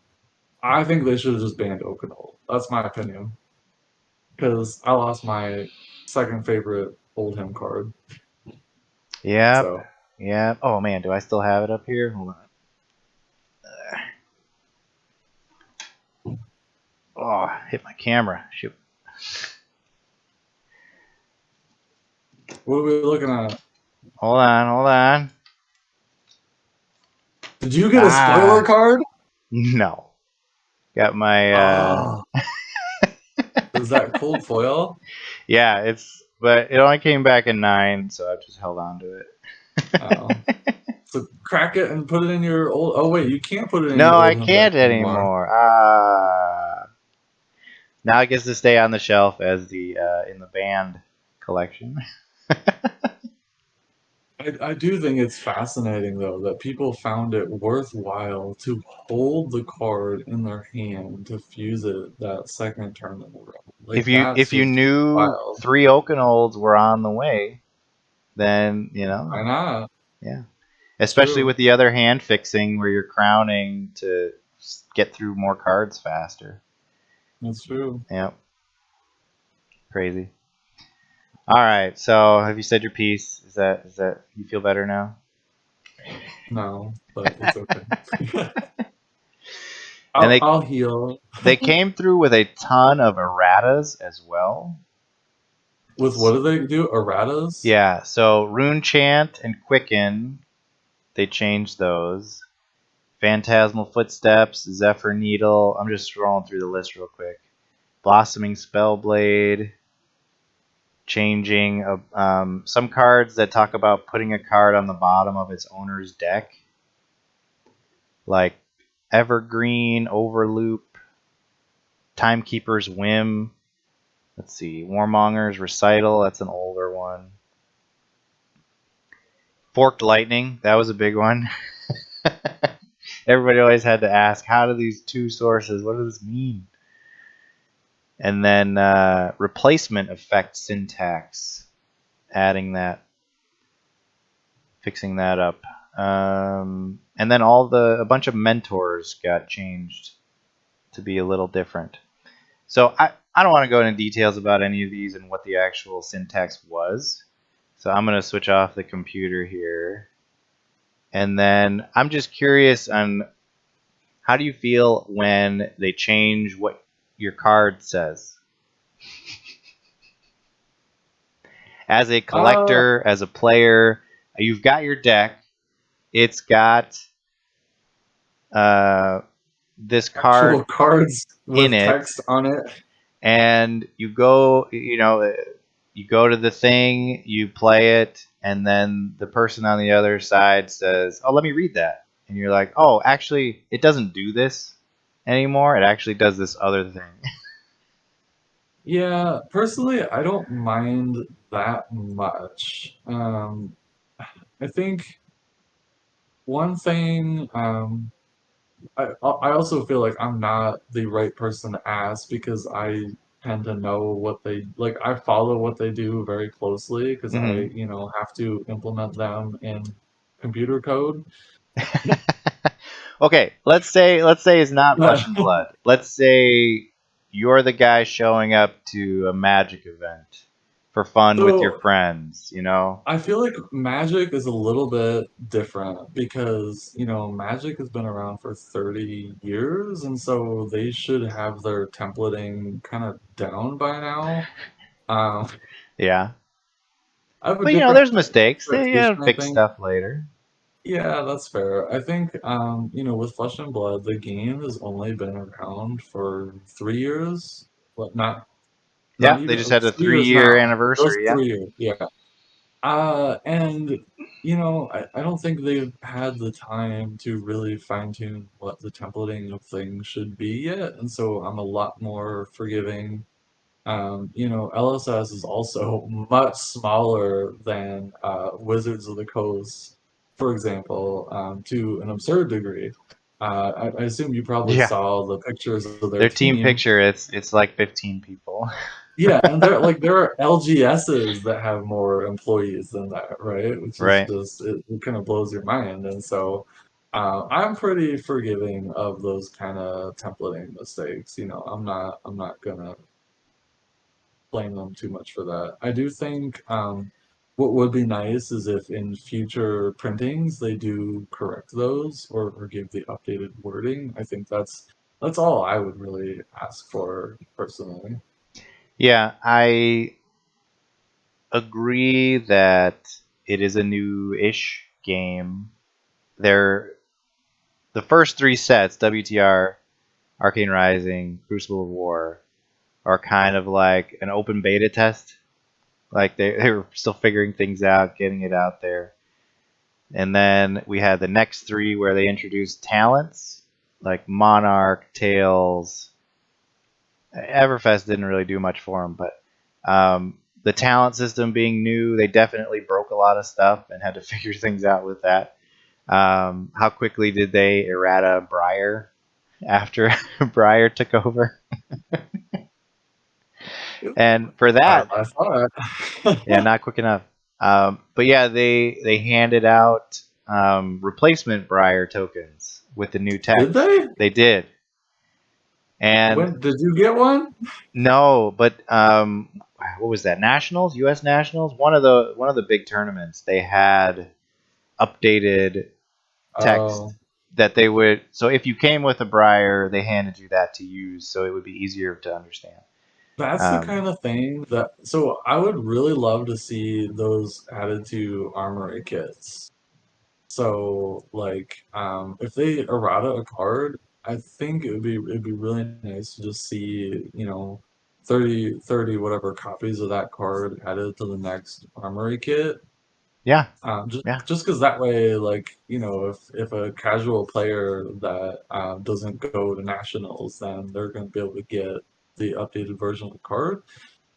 I think they should have just banned Oakenol. That's my opinion. Because I lost my second favorite Oldham card. Yep. So Yep. Oh man, do I still have it up here? Hold on. Oh, hit my camera. Shoot. what are we looking at? Hold on. Hold on. Did you get a spoiler Ah, card? no. Got my Oh, Is that cold foil? Yeah, but it only came back in 9, so I've just held on to Oh. it. So crack it and put it in your old. Oh wait, you can't put it in your No, I old index can't anymore. anymore. Now it gets to stay on the shelf as the in the band collection. I do think it's fascinating though that people found it worthwhile to hold the card in their hand to fuse it that second turn in the row. Like that's If you just knew wild. 3 Oakenolds were on the way, then Why not? yeah. Especially True. with the other hand fixing where you're crowning to get through more cards faster. That's true. Yep, crazy. All right, so have you said your piece? Is that you feel better now? No, but it's okay. And I'll heal. they came through with a ton of erratas as well. With what do they do? Erratas? Yeah, so Rune Chant and Quicken, they changed those. Phantasmal Footsteps, Zephyr Needle. I'm just scrolling through the list real quick. Blossoming Spellblade, changing some cards that talk about putting a card on the bottom of its owner's deck, like Evergreen, Overloop, Timekeeper's Whim. Let's see, Warmonger's Recital. That's an older one. Forked Lightning. That was a big one. Everybody always had to ask, how do these two sources? What does this mean? And then replacement effect syntax, adding that, fixing that up. And then a bunch of mentors got changed to be a little different. So I don't want to go into details about any of these and what the actual syntax was. So I'm going to switch off the computer here. And then I'm just curious on how do you feel when they change what your card says? As a Uh, collector, as a player, you've got your deck. It's got uh, this actual card cards in with it, text on it. and you go to the thing, you play it, and then the person on the other side says, "Oh, let me read that," and you're like, "Oh, actually, it doesn't do this anymore. It actually does this other thing." Yeah, personally, I don't mind that much. I think one thing, I also feel like I'm not the right person to ask because I tend to know what they like. I follow what they do very closely because hmm have to implement them in computer code. Okay, let's say it's not Flesh and Blood. Let's say you're the guy showing up to a magic event for fun with your So friends, you know? I feel like Magic is a little bit different because, Magic has been around for 30 years, and so they should have their templating kind of down by now. Um, Yeah. I have a But different there's mistakes. They expectation, I fix think. stuff later. Yeah, that's fair. I think, with Flesh and Blood, the game has only been around for 3 years. Well, not Yeah, they even just had a 3 years 3 year now. Just anniversary. Yeah. 3 years. Yeah. And I don't think they've had the time to really fine tune what the templating of things should be yet, and so I'm a lot more forgiving. LSS is also much smaller than Wizards of the Coast, for example, to an absurd degree. I assume you probably Yeah. saw the pictures of their Their team team. picture, it's like 15 people. Yeah, and there are LGSs that have more employees than that, right? Which is Right. just it kind of blows your mind. And so I'm pretty forgiving of those kind of templating mistakes. I'm not gonna blame them too much for that. I do think what would be nice is if in future printings they do correct those or give the updated wording. I think that's all I would really ask for personally. Yeah, I agree that it is a new-ish game. They're the first 3 sets, WTR, Arcane Rising, Crucible of War, are kind of like an open beta test. Like they were still figuring things out, getting it out there. And then we had the next three where they introduced talents like Monarch, Tails. Everfest didn't really do much for them, but the talent system being new, they definitely broke a lot of stuff and had to figure things out with that. How quickly did they errata Briar after Briar took over? And for that, I thought. yeah, not quick enough. But yeah, they handed out replacement Briar tokens with the new Did text. they? They did, and When did you get one? no, but what was that? Nationals, U.S. Nationals, one of the big tournaments. They had updated text Oh, that they would. So if you came with a Briar, they handed you that to use, so it would be easier to understand. that's the Um, kind of thing that. So I would really love to see those added to armory kits. So like, if they errata a card, I think it'd be really nice to just see, 30 whatever copies of that card added to the next armory kit. yeah, yeah, Just because that way, like, if a casual player that doesn't go to nationals, then they're going to be able to get the updated version of the card.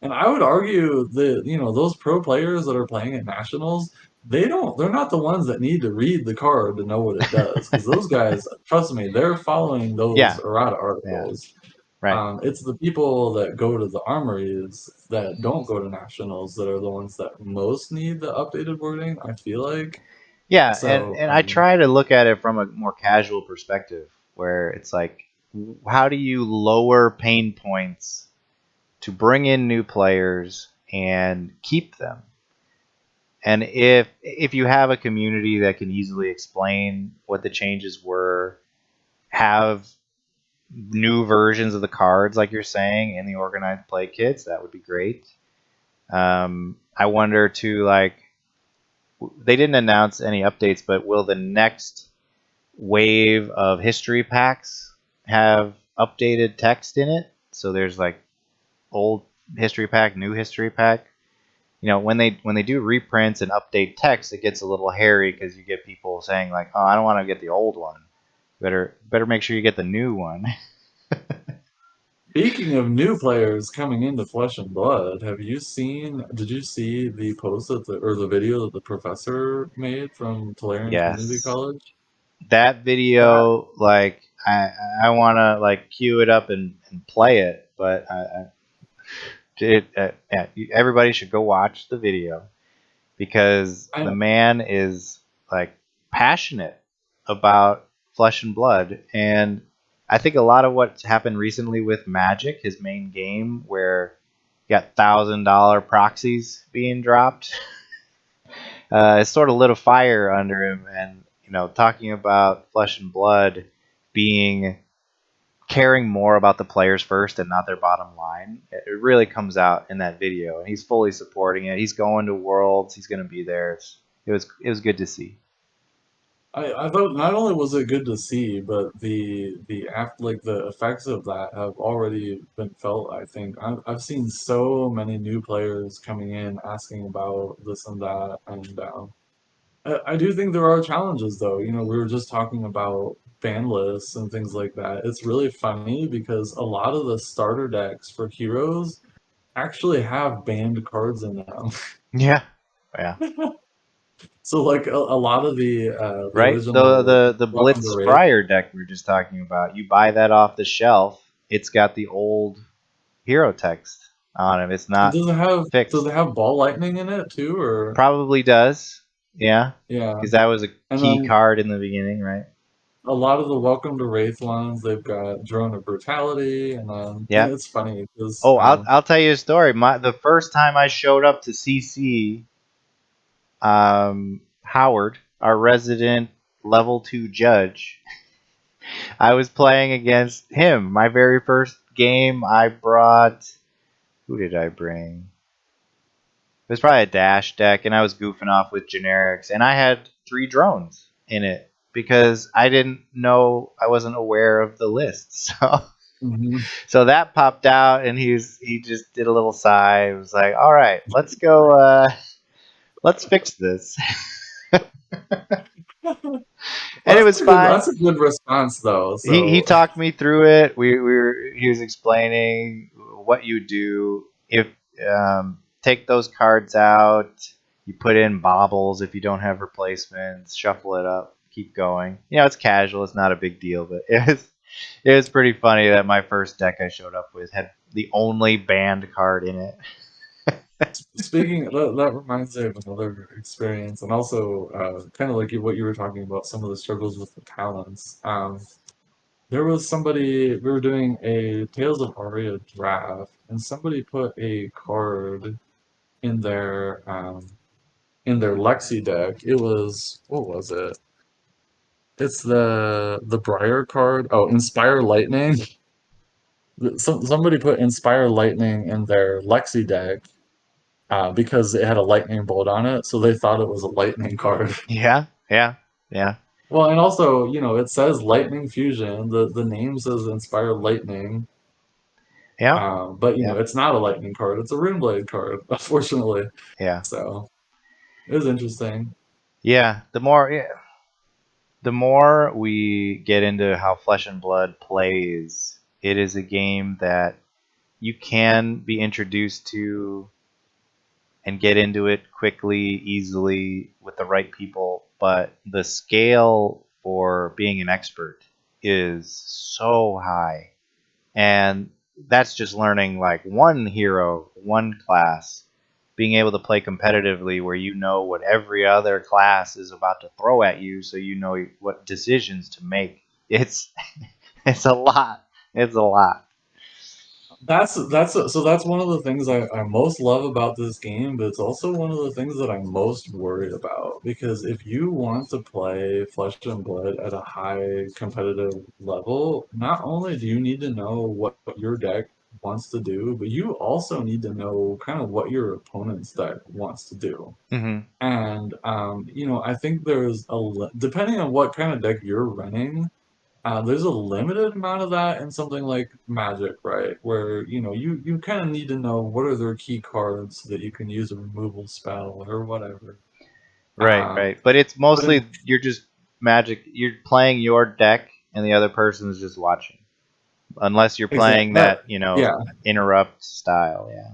And I would argue that, those pro players that are playing at nationals, they're not the ones that need to read the card to know what it does. Because those guys, trust me, they're following those yeah, errata yeah. articles. Right. It's the people that go to the armories that don't go to nationals that are the ones that most need the updated wording, I feel like. Yeah, So, and I try to look at it from a more casual perspective, where it's like, how do you lower pain points to bring in new players and keep them? And if you have a community that can easily explain what the changes were, have new versions of the cards, like you're saying, in the organized play kits, that would be great. I wonder too, like they didn't announce any updates, but will the next wave of history packs have updated text in it? So there's like old history pack, new history pack. When they do reprints and update text, it gets a little hairy because you get people saying like, "Oh, I don't want to get the old one. Better make sure you get the new one." speaking of new players coming into Flesh and Blood, did you see the post or the video that the professor made from Tolarian Community Yes, College? that That video, like I want to like queue it up and play it, but yeah, everybody should go watch the video because I the man is like passionate about Flesh and Blood, and I think a lot of what's happened recently with Magic, his main game, where you got $1,000 proxies being dropped, it sort of lit a fire under him, and talking about Flesh and Blood being caring more about the players first and not their bottom line. It really comes out in that video, and he's fully supporting it. He's going to Worlds. He's going to be there. It was good to see. I thought not only was it good to see, but like the effects of that have already been felt. I think I've seen so many new players coming in asking about this and that, and I do think there are challenges though. We were just talking about ban lists and things like that. It's really funny because a lot of the starter decks for heroes actually have banned cards in them. Yeah, yeah, So like a lot of the right. The original the the Welcome to Blitz Wraith. Briar deck we were just talking about. You buy that off the shelf. It's got the old hero text on it. It's not Does it fixed. have ball lightning in it too, or Probably does. Yeah, yeah? because that was a And key then card in the beginning, right? a lot of the Welcome to Wraith ones, they've got Drone of Brutality, and then Yeah. it's funny because Oh, I'll tell you a story. The first time I showed up to CC, Howard, our resident level 2 judge, I was playing against him. My very first game, I brought. Who did I bring? It was probably a dash deck, and I was goofing off with generics, and I had 3 drones in it because I didn't know, I wasn't aware of the list. So Mhm. So that popped out, and he just did a little sigh. It was like, all right, let's go. Let's fix this, and it was fine. That's a good response though. He So talked me through it. He was explaining what you do if take those cards out. You put in baubles if you don't have replacements. Shuffle it up. Keep going. You know, it's casual. It's not a big deal, but it was pretty funny that my first deck I showed up with had the only banned card in it. speaking, that reminds me of another experience, and also kind of like what you were talking about, some of the struggles with the talents. There was somebody, we were doing a Tales of Aria draft, and somebody put a card in their Lexi deck. It was, what was it? It's the Briar card. Oh, Inspire Lightning. Somebody put Inspire Lightning in their Lexi deck because it had a lightning bolt on it, so they thought it was a lightning card. Yeah, yeah, yeah, Well, and also, it says Lightning Fusion. The name says Inspire Lightning, yeah, but yeah, it's not a lightning card. It's a Runeblade card, unfortunately. yeah, So it was interesting. yeah. The more we get into how Flesh and Blood plays, it is a game that you can be introduced to and get into it quickly, easily with the right people, but the scale for being an expert is so high. And that's just learning like one hero, one class, being able to play competitively where you know what every other class is about to throw at you, so you know what decisions to make. It's a lot. It's a lot. That's one of the things I most love about this game, but it's also one of the things that I'm most worried about. Because if you want to play Flesh and Blood at a high competitive level, not only do you need to know what your deck wants to do, but you also need to know kind of what your opponent's deck wants to do. Hmm. And I think depending on what kind of deck you're running, there's a limited amount of that in something like Magic, right? Where you kind of need to know what are their key cards so that you can use a removal spell or whatever. Right, Um, right. But it's but in, mostly you're just magic. You're playing your deck, and the other person is just watching. Unless you're exact playing that that, yeah, interrupt style. Yeah.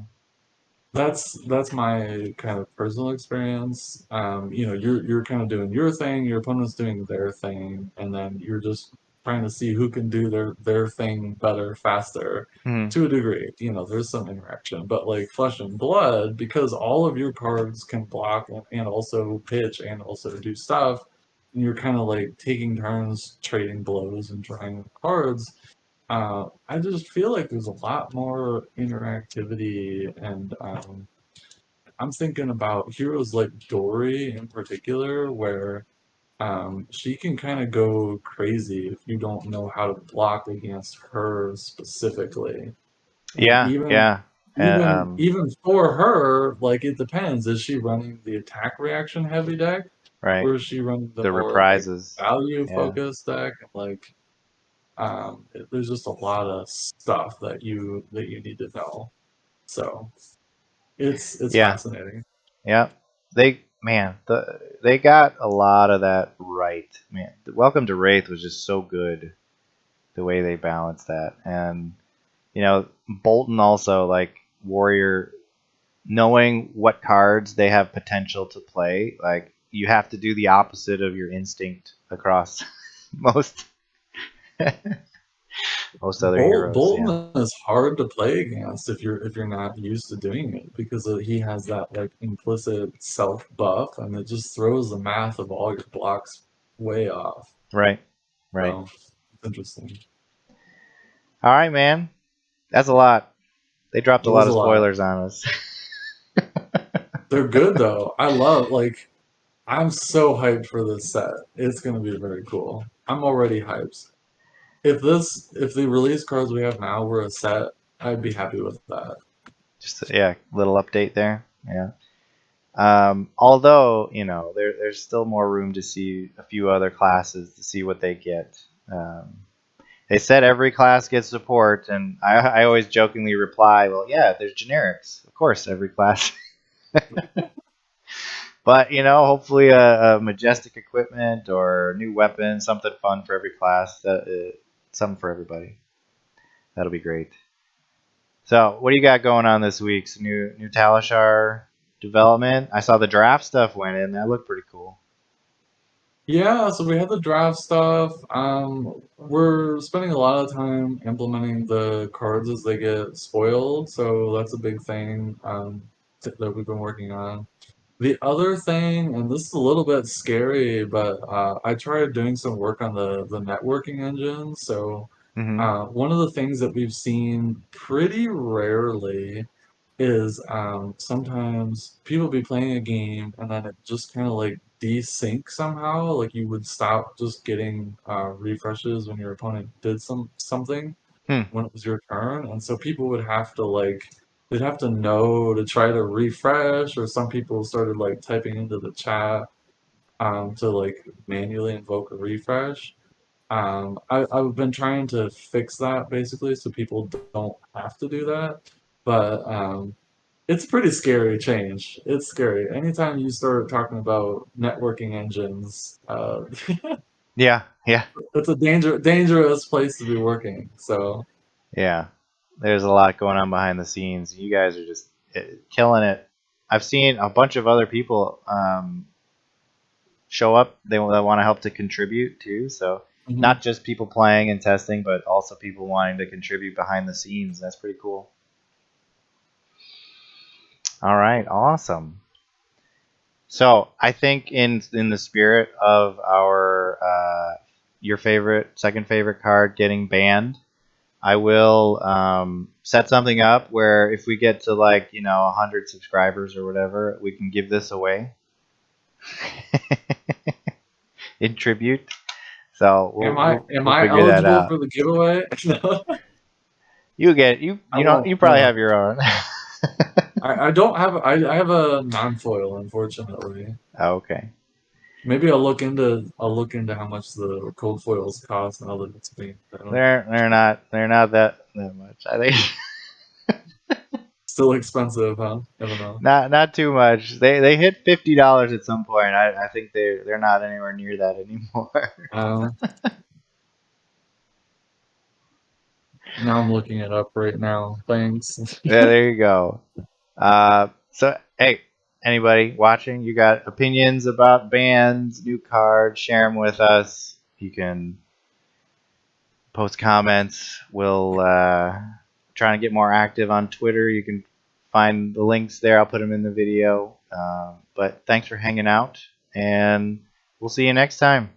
that's my kind of personal experience. You're kind of doing your thing, your opponent's doing their thing, and then you're just trying to see who can do their thing better, faster, Hmm. to a degree. There's some interaction, but like Flesh and Blood, because all of your cards can block and also pitch and also do stuff, and you're kind of like taking turns trading blows and drawing cards. I just feel like there's a lot more interactivity, and I'm thinking about heroes like Dory in particular, where she can kind of go crazy if you don't know how to block against her specifically. And Yeah, even yeah. even Um, even for her, like it depends. Is she running the attack reaction heavy deck, right. or is she running the The more like reprises. value Yeah, focused deck? Like there's just a lot of stuff that you need to know. So it's yeah, fascinating. yeah. They got a lot of that right. Man, Welcome to Wraith was just so good the way they balanced that, and Bolton also like Warrior, knowing what cards they have potential to play. Like you have to do the opposite of your instinct across most most other heroes. Yeah. Bolton is hard to play against if you're not used to doing it because he has that like implicit self buff and it just throws the math of all your blocks way off. Right. Right. So it's interesting. All right, man. That's a lot. They dropped It a was lot a of lot. spoilers on us. They're good though. I love like I'm so hyped for this set. It's gonna be very cool. I'm already hyped. If the release cards we have now were a set, I'd be happy with that. Just yeah, little update there. Yeah. Although there's still more room to see a few other classes to see what they get. Um, They said every class gets support, and I always jokingly reply, "Well, yeah, there's generics, of course, every class." But hopefully a majestic equipment or new weapon, something fun for every class. Something for everybody. That'll be great. So, what do you got going on this week? Some new Talishar development. I saw the draft stuff went in. That looked pretty cool. Yeah, so we had the draft stuff. We're spending a lot of time implementing the cards as they get spoiled, so that's a big thing that we've been working on. The other thing, and this is a little bit scary, but I tried doing some work on the networking engine. So Hmm. one of the things that we've seen pretty rarely is sometimes people be playing a game and then it just kind of like desync somehow. Like you would stop just getting refreshes when your opponent did something Hmm. when it was your turn, and so people would have to like they'd have to know to try to refresh, or some people started like typing into the chat to like manually invoke a refresh. I've been trying to fix that basically so people don't have to do that, but it's a pretty scary change. It's scary. Anytime you start talking about networking engines, Yeah. Yeah. it's a dangerous place to be working. So, Yeah. There's a lot going on behind the scenes. You guys are just killing it. I've seen a bunch of other people show up. They want to help to contribute too. So mhm. not just people playing and testing, but also people wanting to contribute behind the scenes. That's pretty cool. All right, awesome. So I think in the spirit of our your favorite second favorite card getting banned, I will set something up where if we get to like 100 subscribers or whatever, we can give this away in tribute. So Am we'll I we'll, am we'll I figure that eligible out. for the giveaway? No, You get you I you know you won't. probably No, have your own. I don't have. I have a non-foil, unfortunately. Okay. Maybe I'll look into how much the cold foils cost now that it's been. I don't know. They're not that much. I think Still expensive, huh? I don't know. not too much. They hit $50 at some point. I think they're not anywhere near that anymore. Um, Now I'm looking it up right now. Thanks. Yeah, there you go. So hey, anybody watching, you got opinions about bands, new cards, share them with us. You can post comments. We'll try and get more active on Twitter. You can find the links there. I'll put them in the video. But thanks for hanging out, and we'll see you next time.